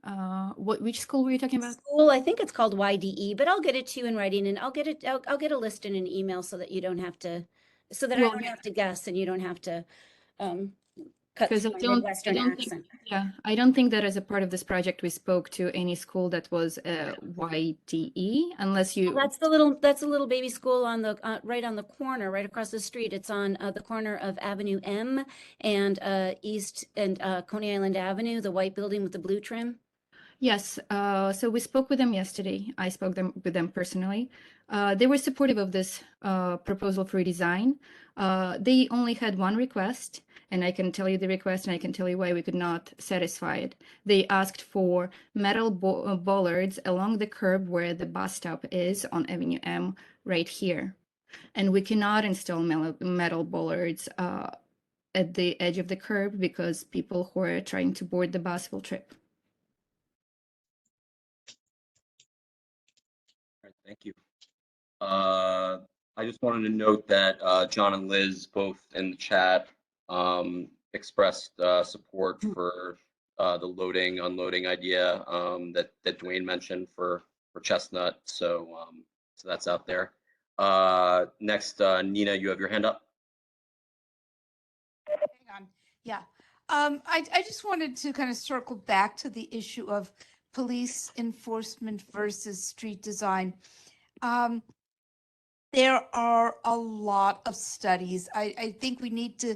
which school were you talking about? School, I think it's called YDE, but I'll get it to you in writing, and I'll get a list in an email so that you don't have to, so that I don't have to guess and you don't have to cut Because through my Midwestern accent. I don't think that as a part of this project we spoke to any school that was YDE, unless you. Well, that's a little baby school on the right on the corner, right across the street. It's on the corner of Avenue M and East and Coney Island Avenue, the white building with the blue trim. Yes, so we spoke with them yesterday. I spoke with them personally. They were supportive of this proposal for redesign. They only had one request, and I can tell you the request, and I can tell you why we could not satisfy it. They asked for metal bollards along the curb where the bus stop is on Avenue M, right here. And we cannot install metal bollards at the edge of the curb because people who are trying to board the bus will trip. All right, thank you. I just wanted to note that John and Liz both in the chat expressed support for the loading, unloading idea that Dwayne mentioned for Chestnut. So that's out there. Next, Nina, you have your hand up. Hang on. Yeah. I just wanted to kind of circle back to the issue of police enforcement versus street design. There are a lot of studies. I think we need to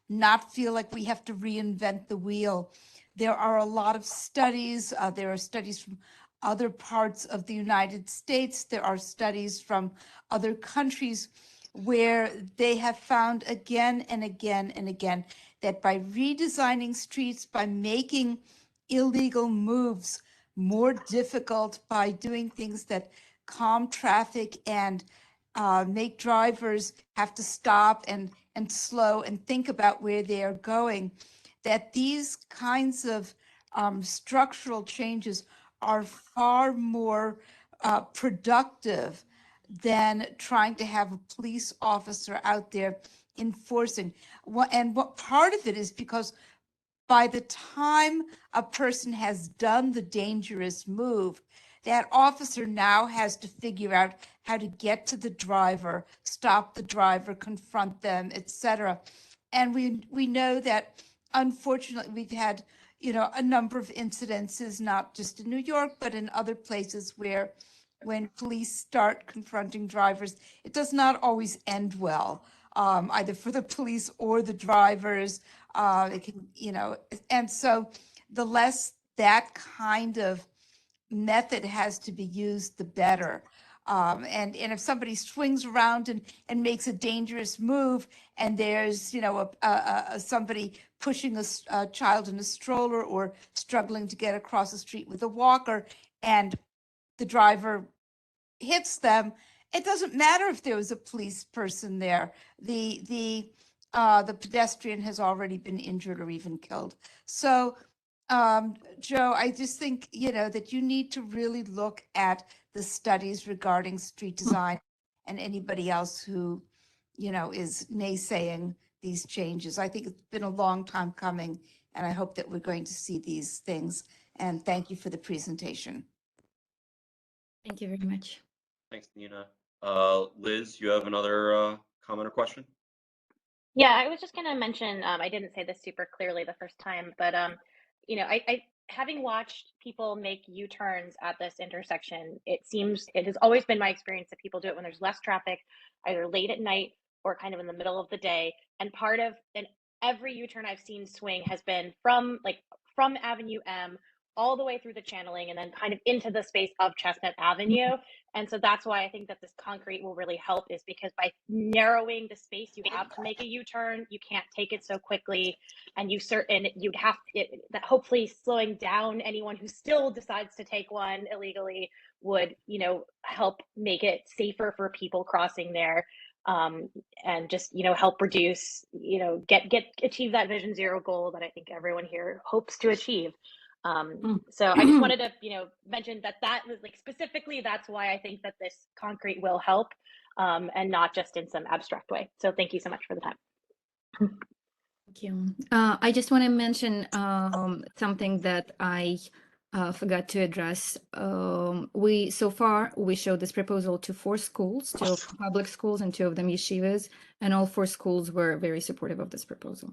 not feel like we have to reinvent the wheel. There are a lot of studies. There are studies from other parts of the United States. There are studies from other countries where they have found again and again and again that by redesigning streets, by making illegal moves more difficult, by doing things that calm traffic and make drivers have to stop and slow and think about where they are going, that these kinds of structural changes are far more productive than trying to have a police officer out there enforcing. What part of it is because by the time a person has done the dangerous move, that officer now has to figure out how to get to the driver, stop the driver, confront them, etc. And we know that unfortunately we've had, you know, a number of incidences, not just in New York, but in other places where when police start confronting drivers, it does not always end well, either for the police or the drivers. It can, you know, and so the less that kind of method has to be used, the better. And if somebody swings around and makes a dangerous move, and there's, you know, somebody pushing a child in a stroller or struggling to get across the street with a walker, and the driver hits them, it doesn't matter if there was a police person there. The pedestrian has already been injured or even killed. So, Joe, I just think, you know, that you need to really look at the studies regarding street design and anybody else who, you know, is naysaying these changes. I think it's been a long time coming, and I hope that we're going to see these things. And thank you for the presentation. Thank you very much. Thanks, Nina. Liz, you have another comment or question? Yeah, I was just going to mention, I didn't say this super clearly the first time, but you know, I having watched people make U-turns at this intersection, it has always been my experience that people do it when there's less traffic, either late at night or kind of in the middle of the day. And every U-turn I've seen swing has been from Avenue M all the way through the channeling and then kind of into the space of Chestnut Avenue. And so that's why I think that this concrete will really help, is because by narrowing the space you have to make a U-turn, you can't take it so quickly, and that hopefully slowing down anyone who still decides to take one illegally would, you know, help make it safer for people crossing there, and just, you know, help reduce, you know, achieve that Vision Zero goal that I think everyone here hopes to achieve. So I just wanted to, you know, mention that was like specifically, that's why I think that this concrete will help, and not just in some abstract way. So thank you so much for the time. Thank you. I just want to mention something that I forgot to address. So far we showed this proposal to 4 schools, 2 of them public schools and 2 of them yeshivas, and all 4 schools were very supportive of this proposal.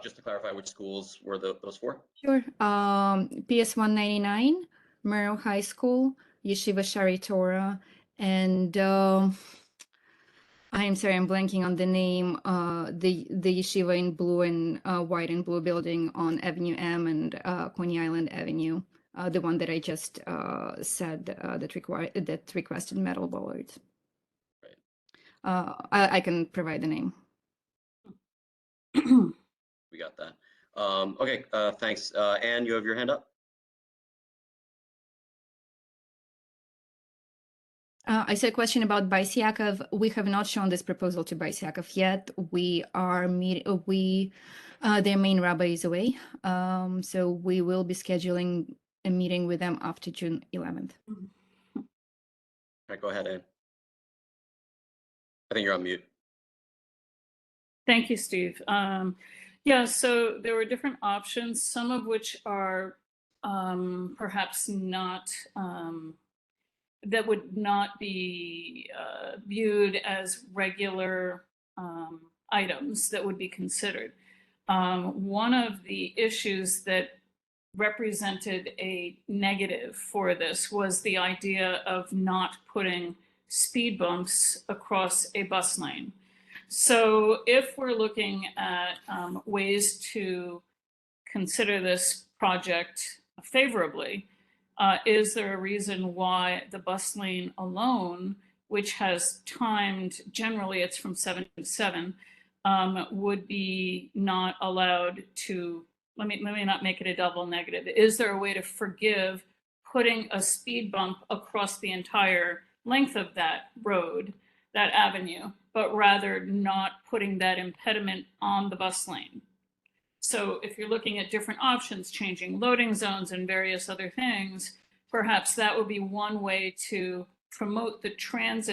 Just to clarify, which schools were those 4? Sure. PS 199, Merrill High School, Yeshiva Shari Torah, and I'm sorry, I'm blanking on the name. The yeshiva in blue and white and blue building on Avenue M and Coney Island Avenue, the one that I just said that requested metal bollards. Right. I can provide the name. We got that. Okay, thanks. Anne, you have your hand up? I said a question about Bais Yaakov. We have not shown this proposal to Bais Yaakov yet. Their main rabbi is away. So we will be scheduling a meeting with them after June 11th. All right, go ahead, Anne. I think you're on mute. Thank you, Steve. Yeah, so there were different options, some of which are perhaps not, that would not be viewed as regular items that would be considered. One of the issues that represented a negative for this was the idea of not putting speed bumps across a bus lane. So if we're looking at ways to consider this project favorably, is there a reason why the bus lane alone, which has timed, generally it's from 7 to 7, would be not allowed to, let me not make it a double negative. Is there a way to forgive putting a speed bump across the entire length of that road, that avenue, but rather not putting that impediment on the bus lane? So if you're looking at different options, changing loading zones and various other things, perhaps that would be one way to promote the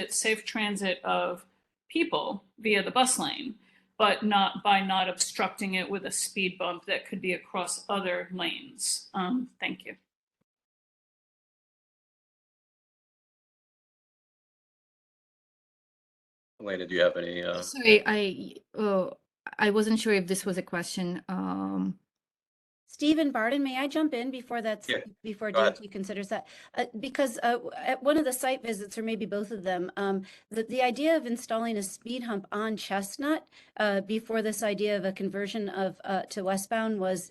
safe transit of people via the bus lane, but not by not obstructing it with a speed bump that could be across other lanes. Thank you. Elena, do you have any? Sorry, I wasn't sure if this was a question. Stephen Barden, may I jump in before before DOT considers that? Because at one of the site visits, or maybe both of them, the idea of installing a speed hump on Chestnut before this idea of a conversion to westbound was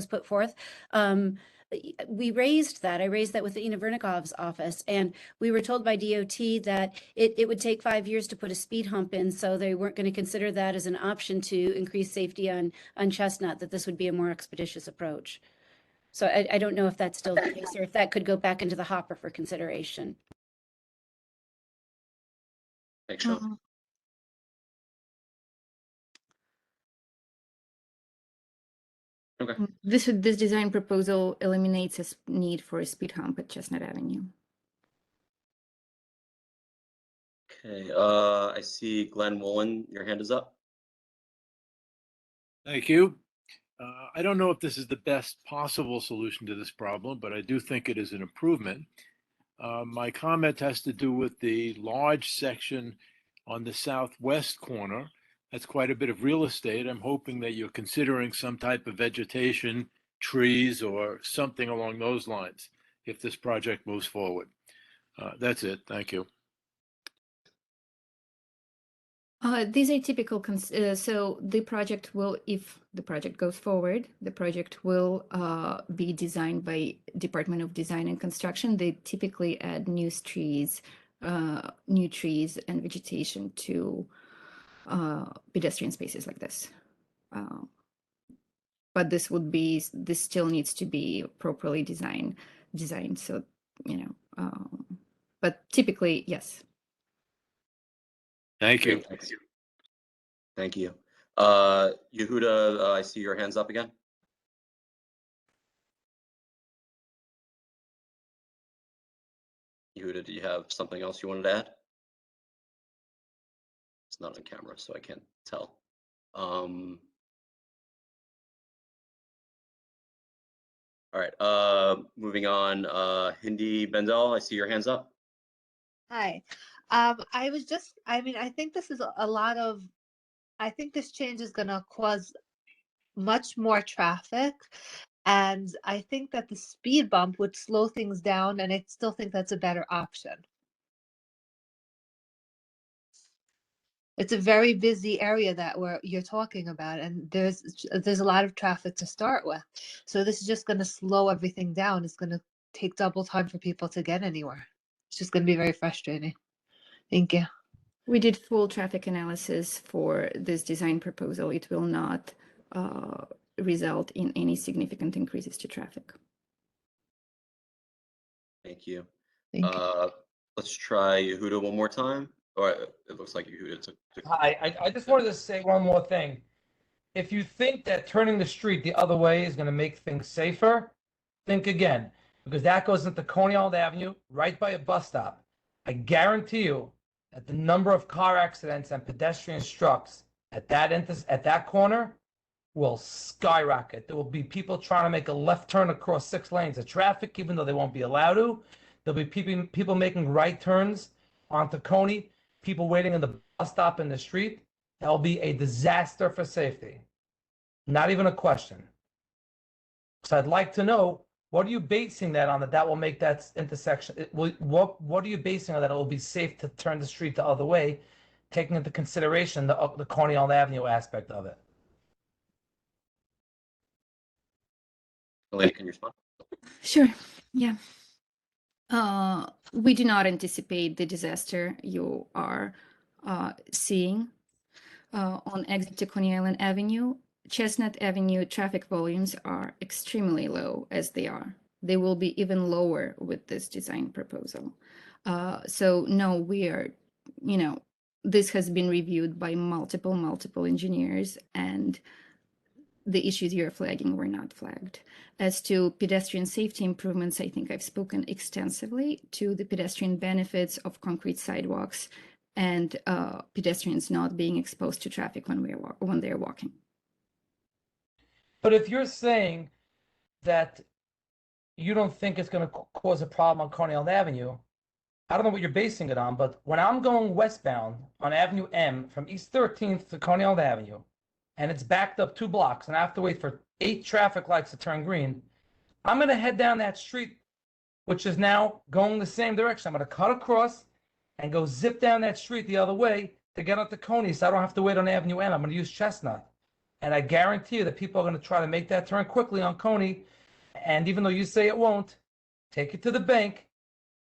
put forth. We raised that. I raised that with Ina Vernikov's office, and we were told by DOT that it would take 5 years to put a speed hump in, so they weren't going to consider that as an option to increase safety on Chestnut, that this would be a more expeditious approach. So I don't know if that's still the case, or if that could go back into the hopper for consideration. Thanks, Sean. Okay. This design proposal eliminates a need for a speed hump at Chestnut Avenue. Okay, I see Glenn Woolen, your hand is up. Thank you. I don't know if this is the best possible solution to this problem, but I do think it is an improvement. My comment has to do with the large section on the southwest corner. That's quite a bit of real estate. I'm hoping that you're considering some type of vegetation, trees, or something along those lines if this project moves forward. That's it. Thank you. These are typical, so the project will, if the project goes forward, the project will be designed by Department of Design and Construction. They typically add new trees and vegetation to pedestrian spaces like this. But this still needs to be properly designed. So, but typically, yes. Thank you. Great, thank you. Yehuda, I see your hands up again. Yehuda, do you have something else you wanted to add? It's not on camera, so I can't tell. All right, moving on. Hindi Bendel, I see your hands up. Hi. I think this is I think this change is going to cause much more traffic. And I think that the speed bump would slow things down. And I still think that's a better option. It's a very busy area that you're talking about, and there's a lot of traffic to start with. So this is just going to slow everything down. It's going to take double time for people to get anywhere. It's just going to be very frustrating. Thank you. We did full traffic analysis for this design proposal. It will not result in any significant increases to traffic. Thank you. Thank you. Let's try Yehuda one more time. Or it looks like Yehuda took. Hi, I just wanted to say one more thing. If you think that turning the street the other way is going to make things safer, think again, because that goes into Coney Island Avenue, right by a bus stop. I guarantee you that the number of car accidents and pedestrian strokes at that corner will skyrocket. There will be people trying to make a left turn across 6 lanes of traffic, even though they won't be allowed to. There'll be people making right turns onto Coney, people waiting in the bus stop in the street. That'll be a disaster for safety. Not even a question. So I'd like to know, what are you basing that on, that will make that intersection? What are you basing on that it will be safe to turn the street the other way, taking into consideration the Coney Island Avenue aspect of it? Elena, can you respond? Sure. Yeah. We do not anticipate the disaster you are seeing on exit to Coney Island Avenue. Chestnut Avenue traffic volumes are extremely low as they are. They will be even lower with this design proposal. So no, this has been reviewed by multiple engineers, and the issues you're flagging were not flagged. As to pedestrian safety improvements, I think I've spoken extensively to the pedestrian benefits of concrete sidewalks and pedestrians not being exposed to traffic when they're walking. But if you're saying that you don't think it's going to cause a problem on Coney Island Avenue, I don't know what you're basing it on, but when I'm going westbound on Avenue M from East 13th to Coney Island Avenue, and it's backed up 2 blocks, and I have to wait for 8 traffic lights to turn green, I'm going to head down that street, which is now going the same direction. I'm going to cut across and go zip down that street the other way to get onto Coney, so I don't have to wait on Avenue M. I'm going to use Chestnut. And I guarantee you that people are going to try to make that turn quickly on Coney. And even though you say it won't, take it to the bank,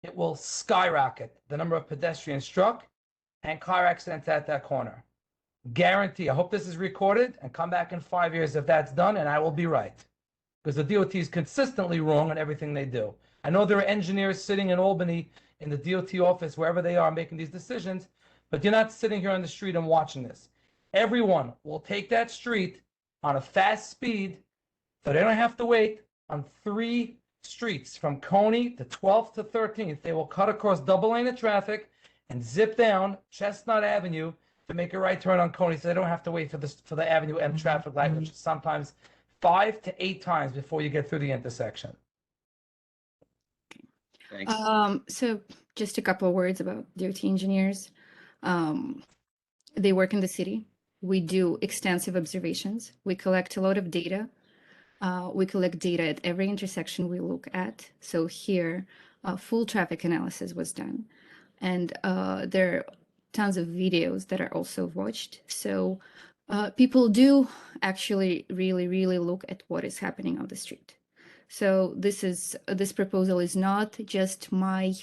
it will skyrocket the number of pedestrians struck and car accidents at that corner. Guarantee. I hope this is recorded and come back in 5 years if that's done, and I will be right. Because the DOT is consistently wrong in everything they do. I know there are engineers sitting in Albany in the DOT office, wherever they are, making these decisions, but you're not sitting here on the street and watching this. Everyone will take that street on a fast speed so they don't have to wait on 3 streets from Coney to 12th to 13th. They will cut across double lane of traffic and zip down Chestnut Avenue to make a right turn on Coney, so they don't have to wait for the Avenue M traffic light, which is sometimes 5 to 8 times before you get through the intersection. Thanks. So just a couple of words about DOT engineers. They work in the city. We do extensive observations. We collect a lot of data. We collect data at every intersection we look at. So here, full traffic analysis was done. And there are tons of videos that are also watched. So people do actually really look at what is happening on the street. So this proposal is not just my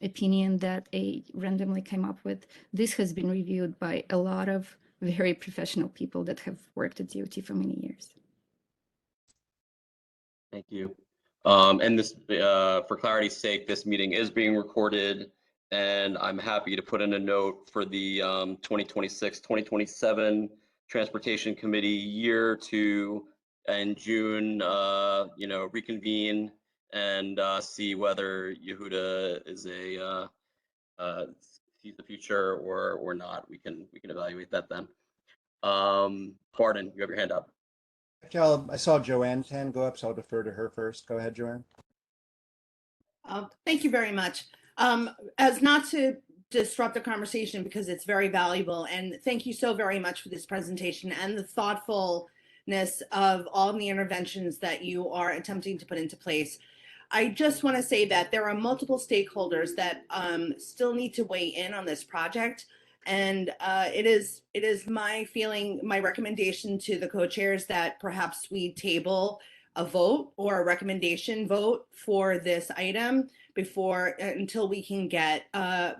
opinion that I randomly came up with. This has been reviewed by a lot of very professional people that have worked at DOT for many years. Thank you. And this, for clarity's sake, this meeting is being recorded, and I'm happy to put in a note for the 2026-2027 Transportation Committee year to in June, reconvene and see whether Yehuda is sees the future or not. We can evaluate that then. Barden, you have your hand up. I saw Joanne's hand go up, so I'll defer to her first. Go ahead, Joanne. Thank you very much. As not to disrupt the conversation because it's very valuable, and thank you so very much for this presentation and the thoughtfulness of all the interventions that you are attempting to put into place. I just want to say that there are multiple stakeholders that still need to weigh in on this project. And it is my feeling, my recommendation to the co-chairs that perhaps we table a vote or a recommendation vote for this item until we can get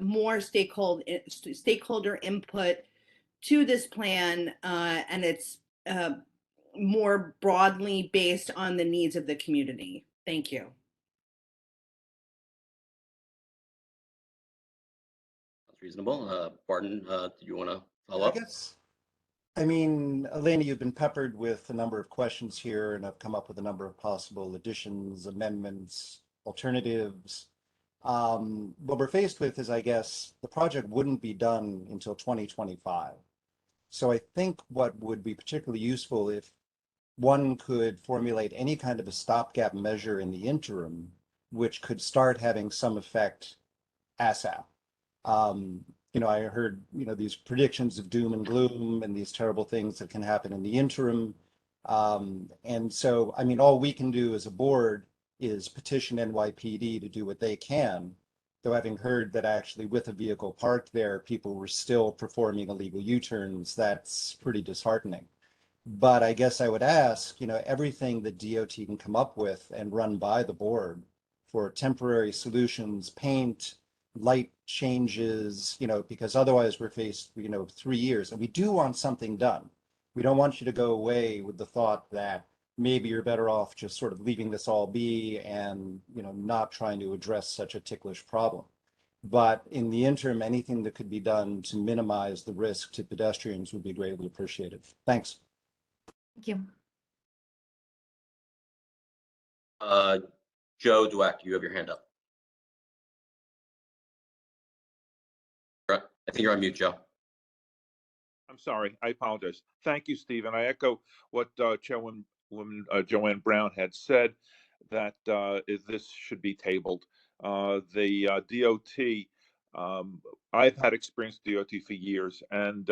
more stakeholder input to this plan, and it's more broadly based on the needs of the community. Thank you. Reasonable. Barton, do you want to follow up? I mean, Elena, you've been peppered with a number of questions here and have come up with a number of possible additions, amendments, alternatives. What we're faced with is, I guess, the project wouldn't be done until 2025. So I think what would be particularly useful if one could formulate any kind of a stopgap measure in the interim, which could start having some effect ASAP. I heard, these predictions of doom and gloom and these terrible things that can happen in the interim. And so, I mean, all we can do as a board is petition NYPD to do what they can, though having heard that actually with a vehicle parked there, people were still performing illegal U-turns, that's pretty disheartening. But I guess I would ask, everything that DOT can come up with and run by the board for temporary solutions, paint, light changes, because otherwise we're faced, 3 years, and we do want something done. We don't want you to go away with the thought that maybe you're better off just sort of leaving this all be and, not trying to address such a ticklish problem. But in the interim, anything that could be done to minimize the risk to pedestrians would be greatly appreciated. Thanks. Thank you. Joe Dweck, you have your hand up. I think you're on mute, Joe. I'm sorry. I apologize. Thank you, Steve. And I echo what Joanne Brown had said, that this should be tabled. The DOT, I've had experience with DOT for years, and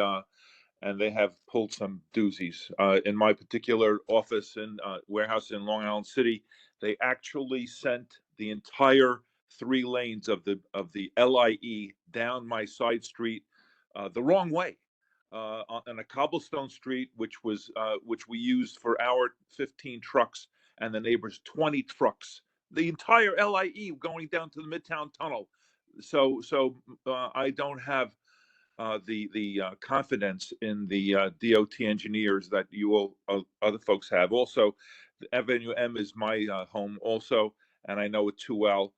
they have pulled some doozies. In my particular office and warehouse in Long Island City, they actually sent the entire 3 lanes of the LIE down my side street the wrong way, on a cobblestone street, which we used for our 15 trucks and the neighbors' 20 trucks. The entire LIE going down to the Midtown Tunnel. So I don't have the confidence in the DOT engineers that you all other folks have. Also, Avenue M is my home also, and I know it too well.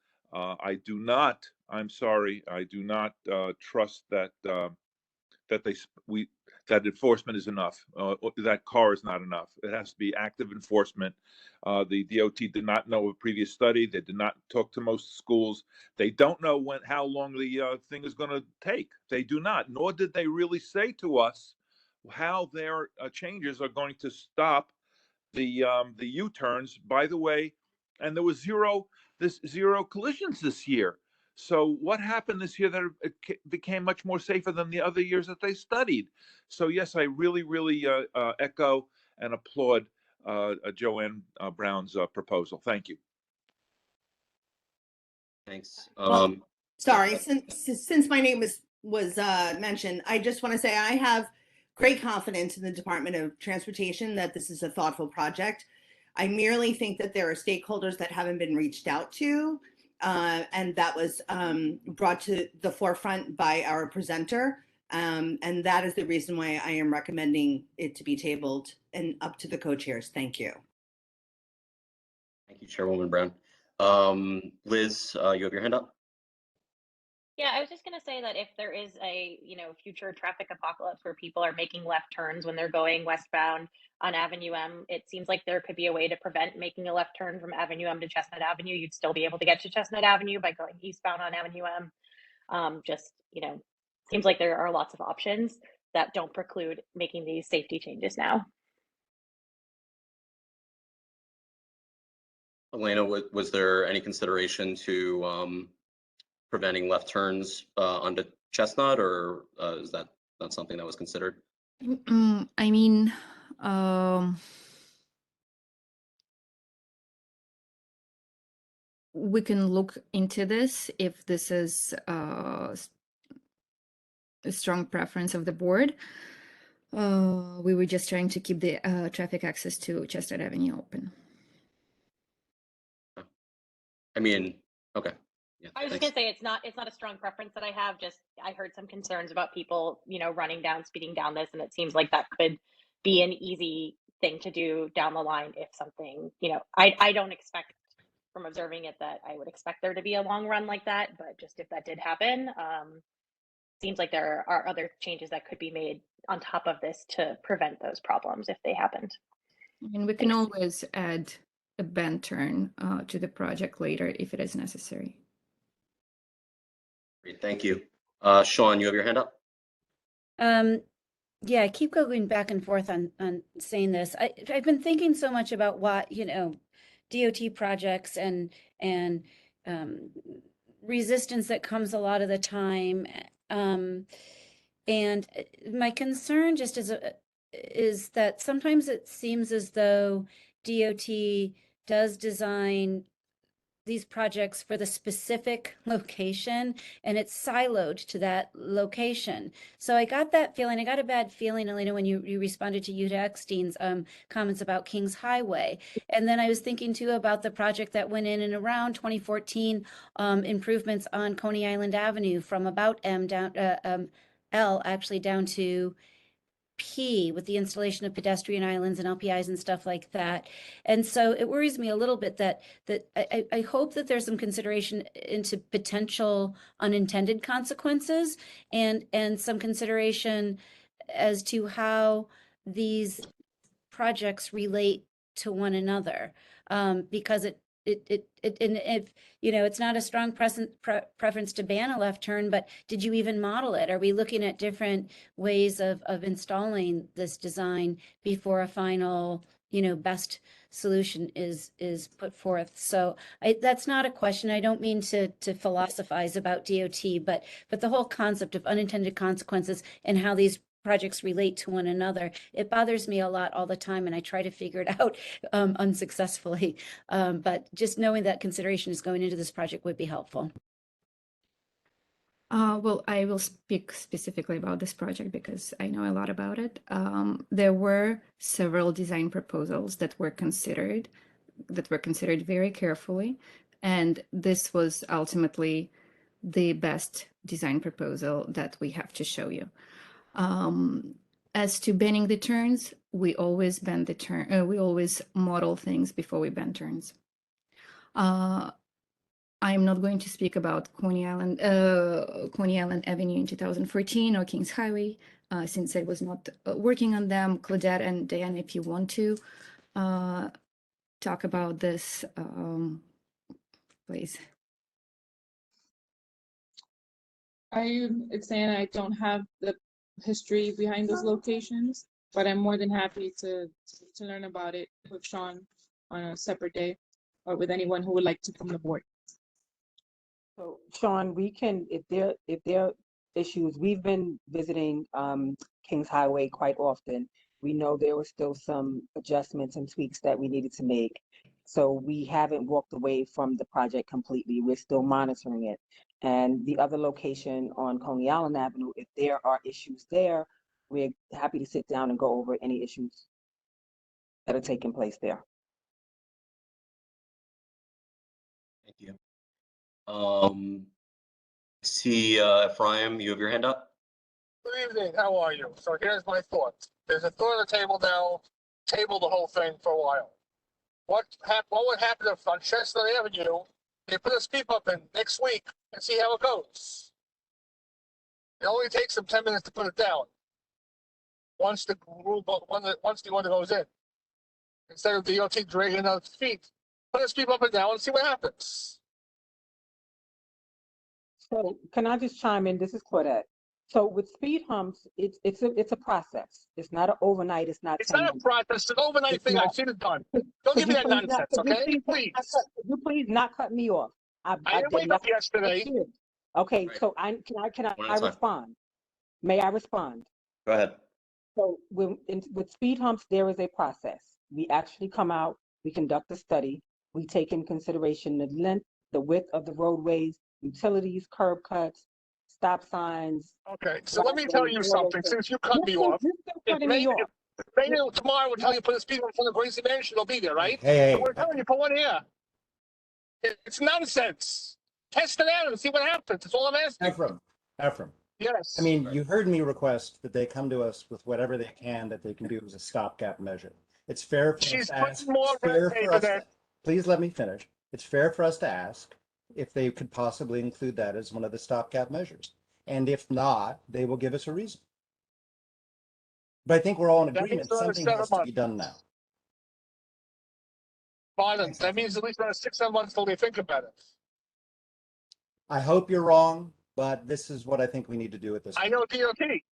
I'm sorry, I do not trust that that enforcement is enough. That car is not enough. It has to be active enforcement. The DOT did not know a previous study. They did not talk to most schools. They don't know how long the thing is going to take. They do not, nor did they really say to us how their changes are going to stop the U-turns. By the way, and there was zero this zero collisions this year. So what happened this year that it became much more safer than the other years that they studied? So yes, I really, really echo and applaud Joanne Brown's proposal. Thank you. Thanks. Well, sorry, since my name was mentioned, I just want to say I have great confidence in the Department of Transportation that this is a thoughtful project. I merely think that there are stakeholders that haven't been reached out to, and that was brought to the forefront by our presenter. And that is the reason why I am recommending it to be tabled and up to the co-chairs. Thank you. Thank you, Chairwoman Brown. Liz, you have your hand up. Yeah, I was just going to say that if there is a, future traffic apocalypse where people are making left turns when they're going westbound on Avenue M, it seems like there could be a way to prevent making a left turn from Avenue M to Chestnut Avenue. You'd still be able to get to Chestnut Avenue by going eastbound on Avenue M. Seems like there are lots of options that don't preclude making these safety changes now. Elena, was there any consideration to preventing left turns onto Chestnut, or is that not something that was considered? I mean, we can look into this if this is a strong preference of the board. We were just trying to keep the traffic access to Chestnut Avenue open. I mean, okay. Yeah, I was just gonna say it's not a strong preference that I have. Just I heard some concerns about people, running down, speeding down this, and it seems like that could be an easy thing to do down the line if something, I don't expect from observing it that I would expect there to be a long run like that, but just if that did happen, seems like there are other changes that could be made on top of this to prevent those problems if they happened. And we can always add a bend turn to the project later if it is necessary. Great, thank you. Sean, you have your hand up? Yeah, I keep going back and forth on saying this. I've been thinking so much about what, DOT projects and resistance that comes a lot of the time. And my concern just is that sometimes it seems as though DOT does design these projects for the specific location and it's siloed to that location. So I got that feeling. I got a bad feeling, Elena, when you responded to Yuta Eckstein's comments about Kings Highway. And then I was thinking too about the project that went in and around 2014, improvements on Coney Island Avenue from about L actually down to P with the installation of pedestrian islands and LPIs and stuff like that. And so it worries me a little bit that I hope that there's some consideration into potential unintended consequences and some consideration as to how these projects relate to one another, because and if it's not a strong preference to ban a left turn, but did you even model it? Are we looking at different ways of installing this design before a final best solution is put forth? So that's not a question. I don't mean to philosophize about DOT, but the whole concept of unintended consequences and how these projects relate to one another, it bothers me a lot all the time, and I try to figure it out unsuccessfully. But just knowing that consideration is going into this project would be helpful. Well, I will speak specifically about this project because I know a lot about it. There were several design proposals that were considered very carefully, and this was ultimately the best design proposal that we have to show you. As to banning the turns, we always ban the turn. We always model things before we ban turns. I'm not going to speak about Coney Island Avenue in 2014 or Kings Highway, since I was not working on them. Claudette and Diane, if you want to talk about this, please. It's saying I don't have the history behind those locations, but I'm more than happy to learn about it with Sean on a separate day. or with anyone who would like to come aboard. So Sean, we can, if there are issues, we've been visiting Kings Highway quite often. We know there were still some adjustments and tweaks that we needed to make. So we haven't walked away from the project completely. We're still monitoring it. And the other location on Coney Island Avenue, if there are issues there, we're happy to sit down and go over any issues that are taking place there. Thank you. See, Ephraim, you have your hand up? Good evening, how are you? So here's my thoughts. There's a thought on the table now, table the whole thing for a while. What would happen if on Chestnut Avenue, they put a speed bump in next week and see how it goes? It only takes them 10 minutes to put it down. Once the order goes in. Instead of DOT dragging out its feet, put a speed bump in down and see what happens. So can I just chime in? This is Claudette. So with speed humps, it's a process. It's not an overnight. It's not. It's not a process. It's an overnight thing. I've seen it done. Don't give me that nonsense, okay? Please. Could you please not cut me off? I didn't wake up yesterday. Okay, so can I respond? May I respond? Go ahead. So with speed humps, there is a process. We actually come out, we conduct a study, we take in consideration the length, the width of the roadways, utilities, curb cuts, stop signs. Okay, so let me tell you something. Since you cut me off, if Mayor tomorrow will tell you put a speed bump in front of Gracie Mansion, it'll be there, right? Hey. So we're telling you for 1 year. It's nonsense. Test it out and see what happens. That's all I'm asking. Ephraim. Yes. I mean, you heard me request that they come to us with whatever they can that they can do as a stopgap measure. It's fair for us to ask. Please let me finish. It's fair for us to ask if they could possibly include that as one of the stopgap measures. And if not, they will give us a reason. But I think we're all in agreement. Something has to be done now. Violence. That means at least another 6-7 months till they think about it. I hope you're wrong, but this is what I think we need to do at this point. I know DOT.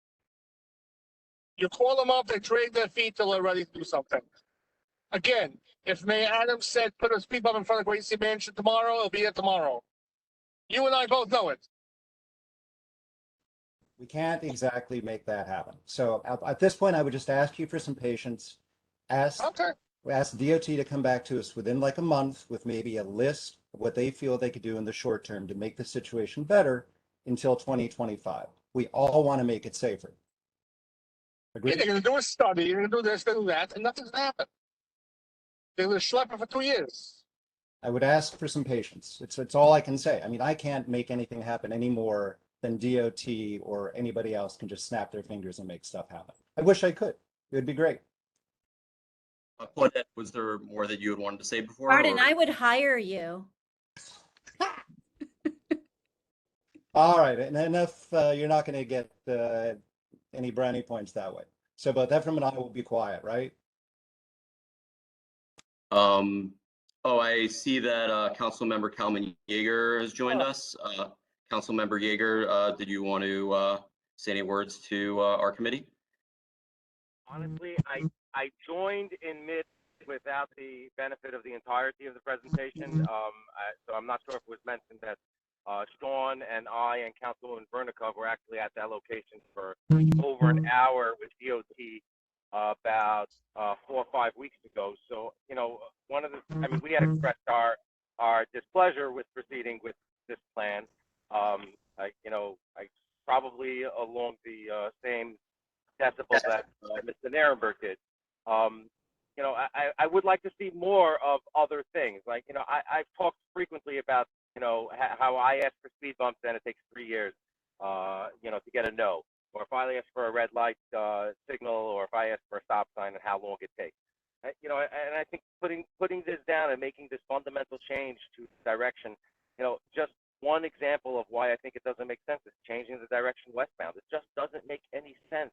You call them up, they drag their feet till they're ready to do something. Again, if Mayor Adams said put a speed bump in front of Gracie Mansion tomorrow, it'll be here tomorrow. You and I both know it. We can't exactly make that happen. So at this point, I would just ask you for some patience. Ask DOT to come back to us within like a month with maybe a list of what they feel they could do in the short term to make the situation better until 2025. We all want to make it safer. Agreed? They're going to do a study, they're going to do this, they do that, and nothing's going to happen. They're going to schlep it for 2 years. I would ask for some patience. It's all I can say. I mean, I can't make anything happen any more than DOT or anybody else can just snap their fingers and make stuff happen. I wish I could. It would be great. Claudette, was there more that you had wanted to say before? Arden, I would hire you. All right, and enough. You're not going to get any brownie points that way. So both Ephraim and I will be quiet, right? Oh, I see that Councilmember Kalman Yeager has joined us. Councilmember Yeager, did you want to say any words to our committee? Honestly, I joined in mid without the benefit of the entirety of the presentation. So I'm not sure if it was mentioned that Sean and I and Councilwoman Vernikov were actually at that location for over an hour with DOT about 4 or 5 weeks ago. So, you know, we had expressed our displeasure with proceeding with this plan. I probably along the same decibel that Mr. Narenberg did. I would like to see more of other things. Like, I've talked frequently about, how I ask for speed bumps and it takes 3 years, to get a no. Or if I ask for a red light signal, or if I ask for a stop sign, and how long it takes. And I think putting this down and making this fundamental change to direction, just one example of why I think it doesn't make sense is changing the direction westbound. It just doesn't make any sense.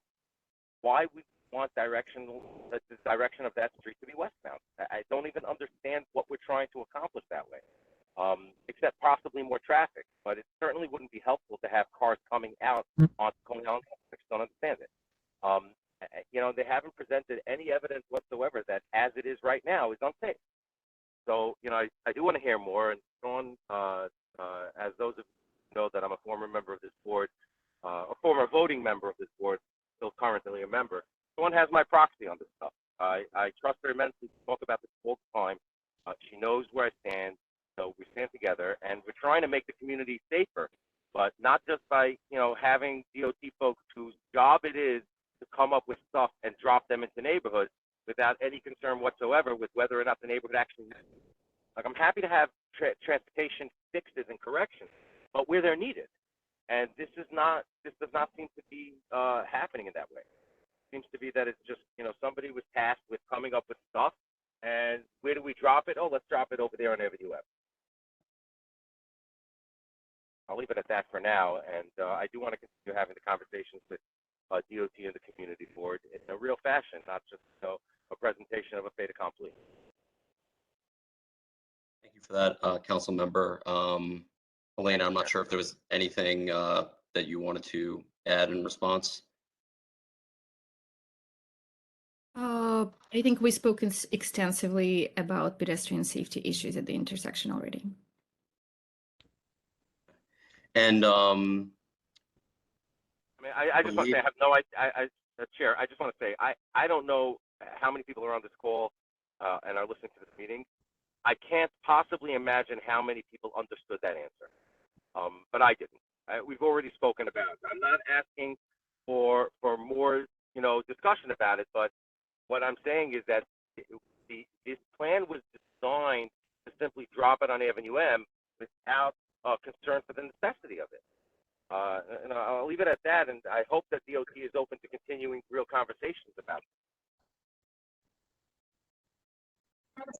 Why we want the direction of that street to be westbound? I don't even understand what we're trying to accomplish that way. Except possibly more traffic, but it certainly wouldn't be helpful to have cars coming out onto Coney Island. I just don't understand it. They haven't presented any evidence whatsoever that as it is right now is unsafe. So, I do want to hear more. And Sean, as those of you know that I'm a former member of this board, a former voting member of this board, still currently a member. Sean has my proxy on this stuff. I trust her immensely to talk about this all the time. She knows where I stand, so we stand together, and we're trying to make the community safer, but not just by having DOT folks whose job it is to come up with stuff and drop them into neighborhoods without any concern whatsoever with whether or not the neighborhood actually needs it. Like, I'm happy to have transportation fixes and corrections, but where they're needed. And this does not seem to be happening in that way. It seems to be that it's just, somebody was tasked with coming up with stuff, and where do we drop it? Oh, let's drop it over there on Avenue F. I'll leave it at that for now, and I do want to continue having the conversations with DOT and the community board in a real fashion, not just a presentation of a fait accompli. Thank you for that, council member. Elena, I'm not sure if there was anything that you wanted to add in response. I think we spoke extensively about pedestrian safety issues at the intersection already. And I mean, I just want to say, I have no idea. Chair, I just want to say, I don't know how many people are on this call and are listening to this meeting. I can't possibly imagine how many people understood that answer, but I didn't. We've already spoken about it. I'm not asking for more, discussion about it, but what I'm saying is that this plan was designed to simply drop it on Avenue M without concern for the necessity of it. And I'll leave it at that, and I hope that DOT is open to continuing real conversations about it.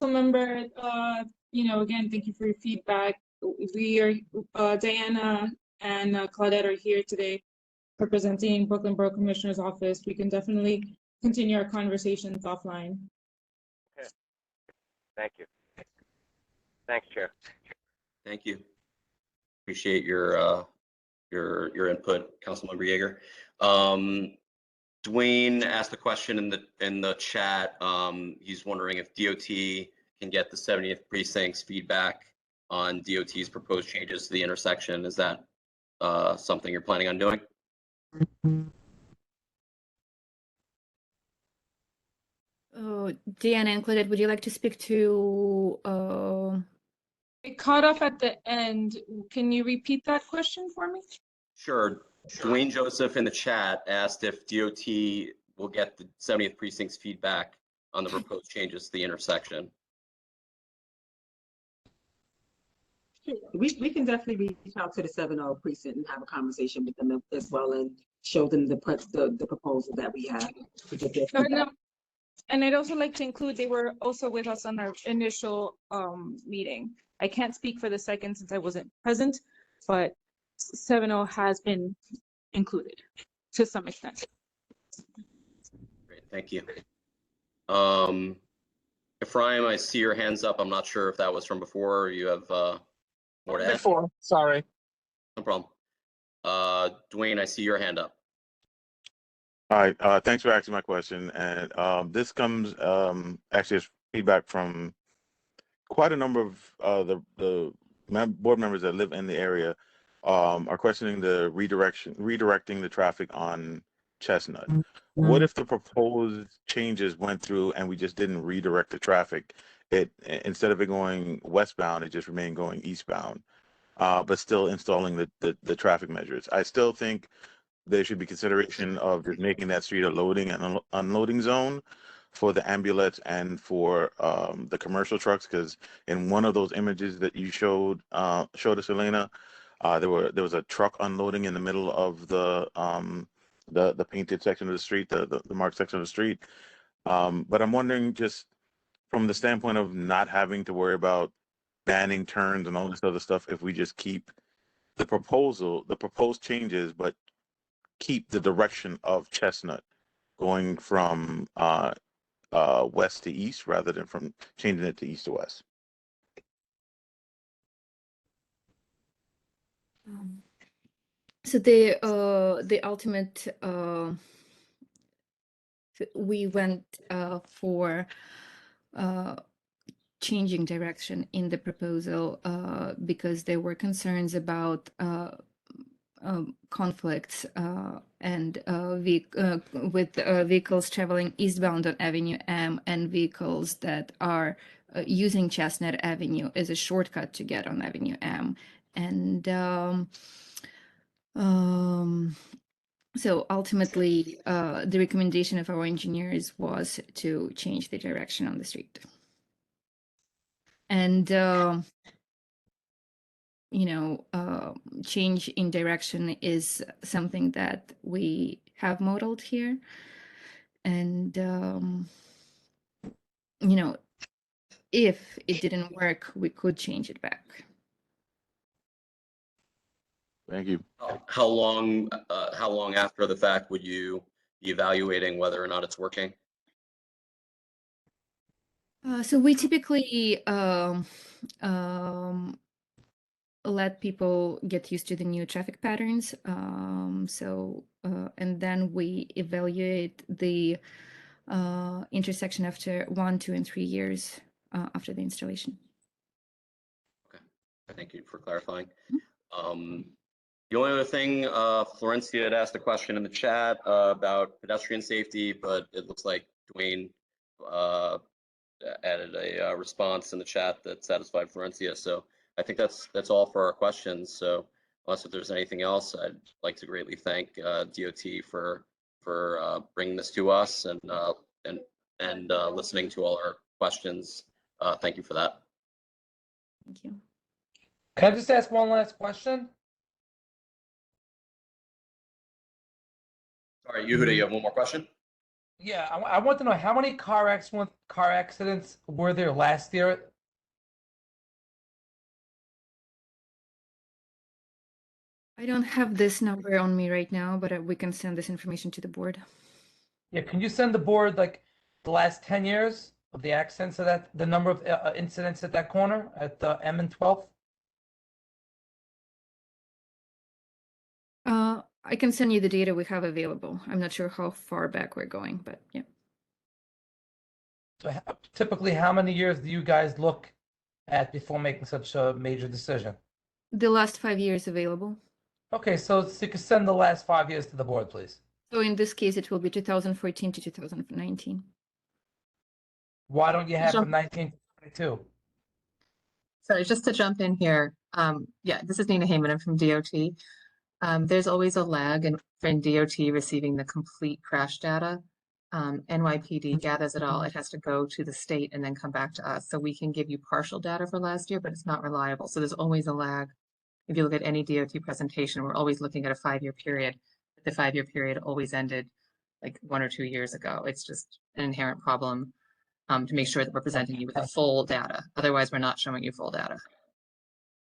Councilmember, again, thank you for your feedback. We are, Diana and Claudette are here today representing Brooklyn Borough Commissioner's Office. We can definitely continue our conversations offline. Okay. Thank you. Thanks, Chair. Thank you. Appreciate your input, Councilmember Yeager. Dwayne asked a question in the chat. He's wondering if DOT can get the 70th precinct's feedback on DOT's proposed changes to the intersection. Is that something you're planning on doing? Deanna and Claudette, would you like to speak to? It caught off at the end. Can you repeat that question for me? Sure. Dwayne Joseph in the chat asked if DOT will get the 70th precinct's feedback on the proposed changes to the intersection. We can definitely reach out to the 70 precinct and have a conversation with them as well and show them the proposal that we have. No. And I'd also like to include, they were also with us on our initial meeting. I can't speak for the second since I wasn't present, but 70 has been included to some extent. Great, thank you. Ephraim, I see your hands up. I'm not sure if that was from before or you have more to add. Before, sorry. No problem. Dwayne, I see your hand up. All right, thanks for asking my question. And this comes actually as feedback from quite a number of the board members that live in the area are questioning the redirecting the traffic on Chestnut. What if the proposed changes went through and we just didn't redirect the traffic? Instead of it going westbound, it just remained going eastbound, but still installing the traffic measures. I still think there should be consideration of just making that street a loading and unloading zone for the ambulances and for the commercial trucks, because in one of those images that you showed us, Elena, there was a truck unloading in the middle of the painted section of the street, the marked section of the street. But I'm wondering, just from the standpoint of not having to worry about banning turns and all this other stuff, if we just keep the proposed changes, but keep the direction of Chestnut going from west to east rather than from changing it to east to west. So the ultimate we went for changing direction in the proposal because there were concerns about conflicts and with vehicles traveling eastbound on Avenue M and vehicles that are using Chestnut Avenue as a shortcut to get on Avenue M. And so ultimately, the recommendation of our engineers was to change the direction on the street. And change in direction is something that we have modeled here. And, if it didn't work, we could change it back. Thank you. How long after the fact would you be evaluating whether or not it's working? So we typically let people get used to the new traffic patterns. And then we evaluate the intersection after 1, 2, and 3 years after the installation. Okay, thank you for clarifying. The only other thing, Florencia had asked a question in the chat about pedestrian safety, but it looks like Dwayne added a response in the chat that satisfied Florencia. So I think that's all for our questions. So unless if there's anything else, I'd like to greatly thank DOT for bringing this to us and listening to all our questions. Thank you for that. Thank you. Can I just ask one last question? Sorry, Yehuda, you have one more question? Yeah, I want to know how many car accidents were there last year? I don't have this number on me right now, but we can send this information to the board. Yeah, can you send the board like the last 10 years of the accidents of that, the number of incidents at that corner at M and 12th? I can send you the data we have available. I'm not sure how far back we're going, but yeah. So typically, how many years do you guys look at before making such a major decision? The last 5 years available. Okay, so you can send the last 5 years to the board, please. So in this case, it will be 2014 to 2019. Why don't you have from 1922? Sorry, just to jump in here. Yeah, this is Nina Heyman. I'm from DOT. There's always a lag in DOT receiving the complete crash data. NYPD gathers it all. It has to go to the state and then come back to us. So we can give you partial data for last year, but it's not reliable. So there's always a lag. If you look at any DOT presentation, we're always looking at a 5-year period. The 5-year period always ended like 1 or 2 years ago. It's just an inherent problem to make sure that we're presenting you with the full data. Otherwise, we're not showing you full data.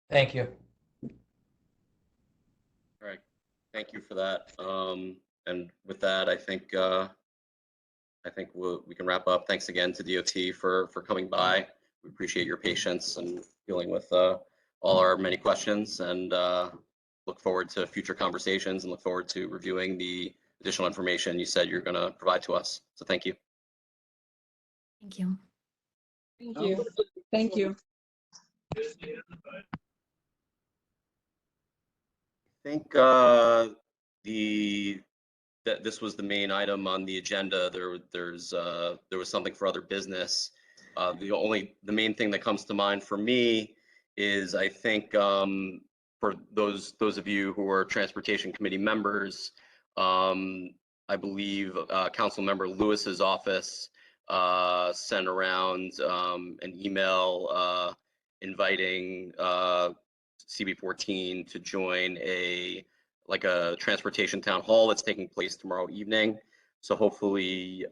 Thank you. All right, thank you for that. And with that, I think we can wrap up. Thanks again to DOT for coming by. We appreciate your patience and dealing with all our many questions, and look forward to future conversations and look forward to reviewing the additional information you said you're going to provide to us. So thank you. Thank you. Thank you. Thank you. I think this was the main item on the agenda. There was something for other business. The main thing that comes to mind for me is I think for those of you who are transportation committee members, I believe Council Member Lewis's office sent around an email inviting CB14 to join a transportation town hall that's taking place tomorrow evening. So hopefully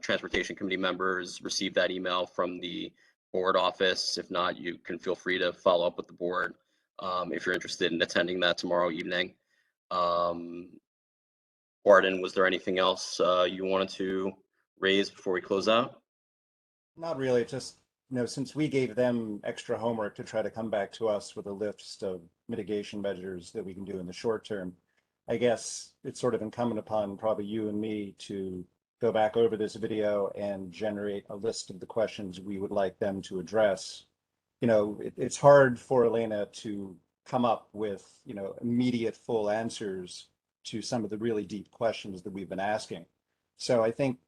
transportation committee members receive that email from the board office. If not, you can feel free to follow up with the board if you're interested in attending that tomorrow evening. Barton, was there anything else you wanted to raise before we close out? Not really, just since we gave them extra homework to try to come back to us with a list of mitigation measures that we can do in the short term, I guess it's sort of incumbent upon probably you and me to go back over this video and generate a list of the questions we would like them to address. It's hard for Elena to come up with, immediate full answers to some of the really deep questions that we've been asking. So I think,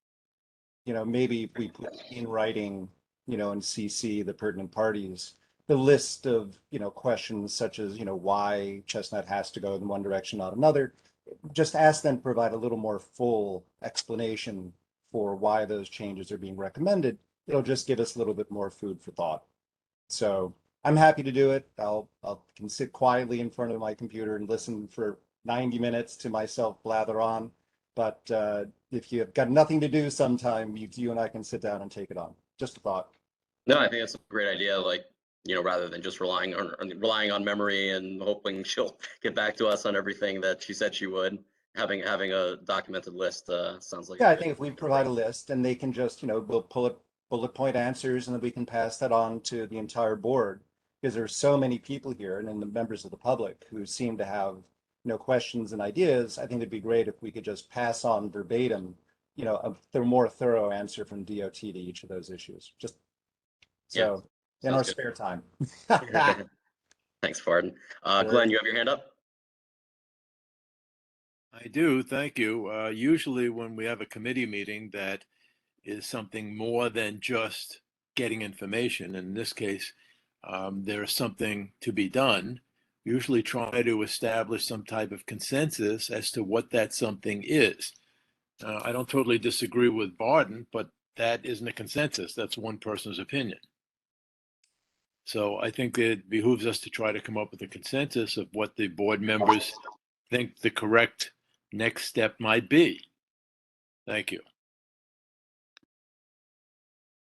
maybe if we put in writing, and CC the pertinent parties, the list of, questions such as, why Chestnut has to go in one direction, not another, just ask them to provide a little more full explanation for why those changes are being recommended. It'll just give us a little bit more food for thought. So I'm happy to do it. I can sit quietly in front of my computer and listen for 90 minutes to myself blather on. But if you've got nothing to do sometime, you and I can sit down and take it on. Just a thought. No, I think that's a great idea. Like, rather than just relying on memory and hoping she'll get back to us on everything that she said she would, having a documented list sounds like. Yeah, I think if we provide a list and they can just, we'll pull it bullet point answers, and then we can pass that on to the entire board, because there's so many people here and then the members of the public who seem to have questions and ideas. I think it'd be great if we could just pass on verbatim a more thorough answer from DOT to each of those issues, just so in our spare time. Thanks, Farden. Glenn, you have your hand up? I do, thank you. Usually when we have a committee meeting that is something more than just getting information. In this case, there's something to be done. Usually try to establish some type of consensus as to what that something is. I don't totally disagree with Barden, but that isn't a consensus. That's one person's opinion. So I think it behooves us to try to come up with a consensus of what the board members think the correct next step might be. Thank you.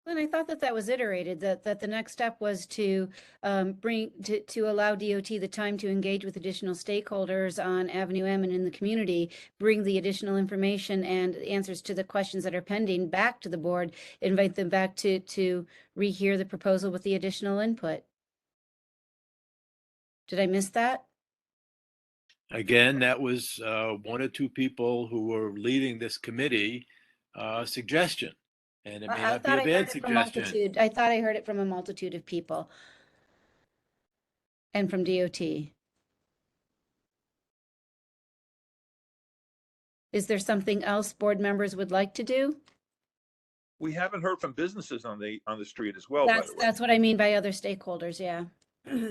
And I thought that was iterated, that the next step was to to allow DOT the time to engage with additional stakeholders on Avenue M and in the community, bring the additional information and answers to the questions that are pending back to the board, invite them back to rehear the proposal with the additional input. Did I miss that? Again, that was one or two people who were leading this committee suggestion. And it may not be a bad suggestion. I thought I heard it from a multitude of people and from DOT. Is there something else board members would like to do? We haven't heard from businesses on the street as well, by the way. That's what I mean by other stakeholders, yeah.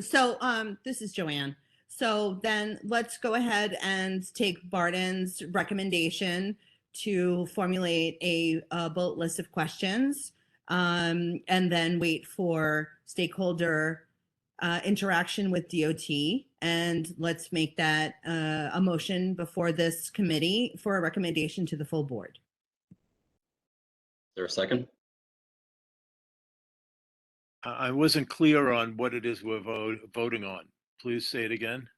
So this is Joanne. So then let's go ahead and take Barden's recommendation to formulate a bullet list of questions, and then wait for stakeholder interaction with DOT. And let's make that a motion before this committee for a recommendation to the full board. Is there a second? I wasn't clear on what it is we're voting on. Please say it again.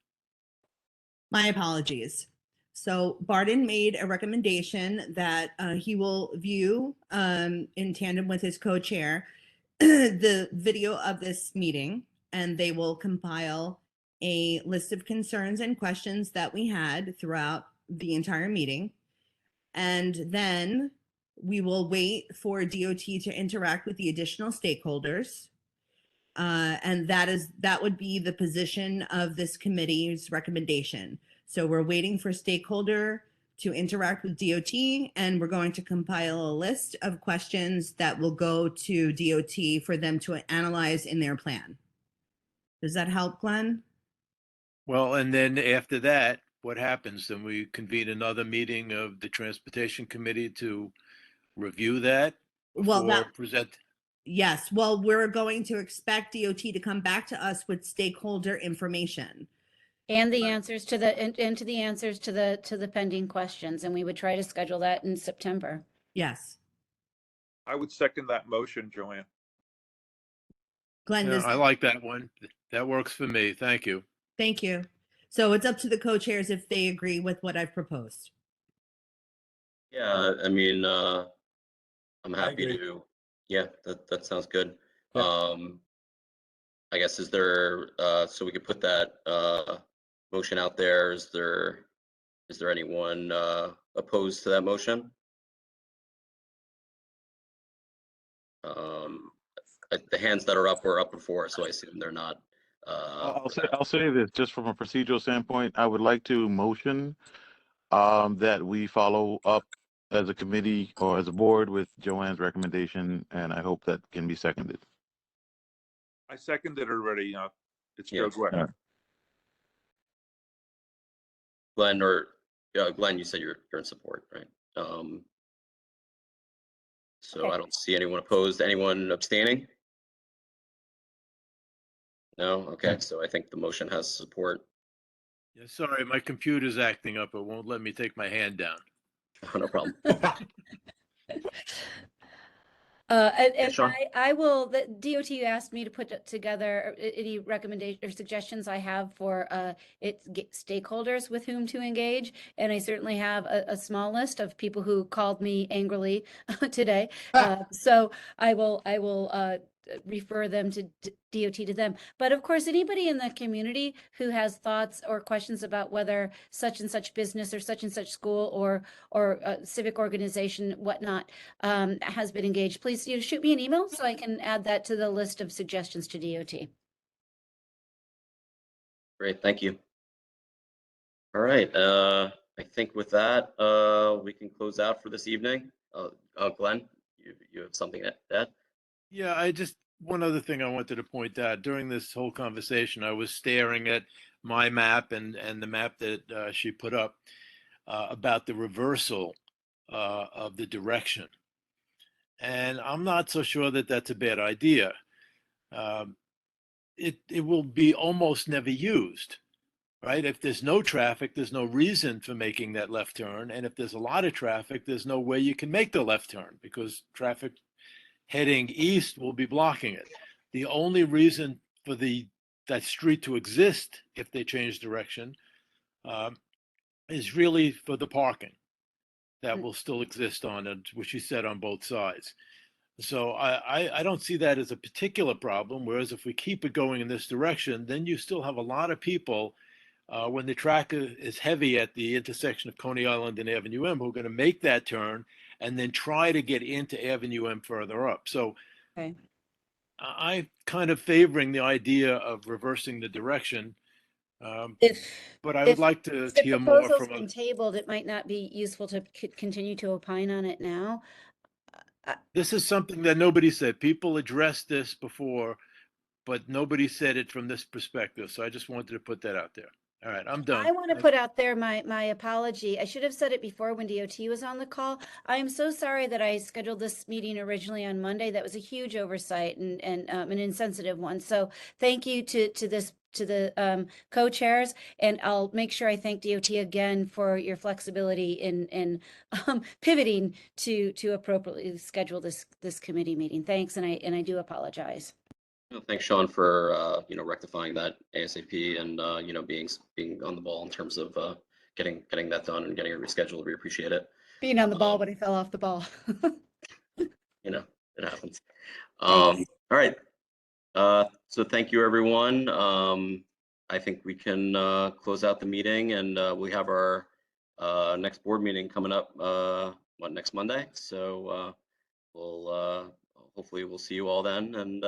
My apologies. So Barden made a recommendation that he will view in tandem with his co-chair the video of this meeting, and they will compile a list of concerns and questions that we had throughout the entire meeting. And then we will wait for DOT to interact with the additional stakeholders. And that would be the position of this committee's recommendation. So we're waiting for stakeholder to interact with DOT, and we're going to compile a list of questions that will go to DOT for them to analyze in their plan. Does that help, Glenn? Well, and then after that, what happens? Then we convene another meeting of the Transportation Committee to review that before present. Yes, well, we're going to expect DOT to come back to us with stakeholder information. And the answers to the answers to the pending questions, and we would try to schedule that in September. Yes. I would second that motion, Joanne. Glenn, I like that one. That works for me. Thank you. Thank you. So it's up to the co-chairs if they agree with what I've proposed. Yeah, I mean, I'm happy to. Yeah, that sounds good. Yeah. I guess is there so we could put that motion out there. Is there anyone opposed to that motion? The hands that are up were up before, so I assume they're not. I'll say this just from a procedural standpoint. I would like to motion that we follow up as a committee or as a board with Joanne's recommendation, and I hope that can be seconded. I seconded it already. It's Yeah. Joe. Go ahead. Glenn, you said you're in support, right? So Okay. I don't see anyone opposed. Anyone abstaining? No? Okay, so I think the motion has support. Yeah, sorry, my computer's acting up. It won't let me take my hand down. No problem. And Sean? I will, the DOT asked me to put together any recommendation or suggestions I have for stakeholders with whom to engage. And I certainly have a small list of people who called me angrily today. So I will refer them to DOT to them. But of course, anybody in the community who has thoughts or questions about whether such and such business or such school or civic organization, whatnot, has been engaged, please shoot me an email so I can add that to the list of suggestions to DOT. Great, thank you. All right, I think with that, we can close out for this evening. Glenn, you have something to add? Yeah, one other thing I wanted to point out. During this whole conversation, I was staring at my map and the map that she put up about the reversal of the direction. And I'm not so sure that that's a bad idea. It will be almost never used, right? If there's no traffic, there's no reason for making that left turn. And if there's a lot of traffic, there's no way you can make the left turn because traffic heading east will be blocking it. The only reason for that street to exist, if they change direction, is really for the parking that will still exist on it, which you said on both sides. So I don't see that as a particular problem. Whereas if we keep it going in this direction, then you still have a lot of people when the track is heavy at the intersection of Coney Island and Avenue M who are going to make that turn and then try to get into Avenue M further up. So okay. I'm kind of favoring the idea of reversing the direction. But I would like to the hear more proposal's from been tabled, it might not be useful to continue to opine on it now. This is something that nobody said. People addressed this before, but nobody said it from this perspective. So I just wanted to put that out there. All right, I'm done. I want to put out there my apology. I should have said it before when DOT was on the call. I am so sorry that I scheduled this meeting originally on Monday. That was a huge oversight and an insensitive one. So thank you to the co-chairs, and I'll make sure I thank DOT again for your flexibility in pivoting to appropriately schedule this committee meeting. Thanks, and I do apologize. Thanks, Sean, for rectifying that ASAP and being on the ball in terms of getting that done and getting it rescheduled. We appreciate it. Being on the ball, but I fell off the ball. It happens. All right. So thank you, everyone. I think we can close out the meeting, and we have our next board meeting coming up next Monday. So we'll hopefully we'll see you all then, and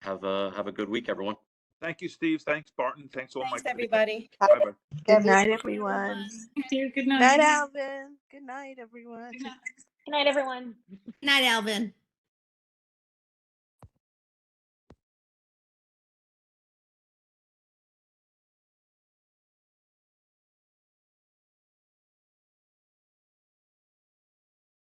have a good week, everyone. Thank you, Steve. Thanks, Barton. Thanks all Thanks, my everybody. Bye-bye. Good night, everyone. Thank you. Good Night, Alvin. Good night, everyone. Good night, everyone. Night, Alvin.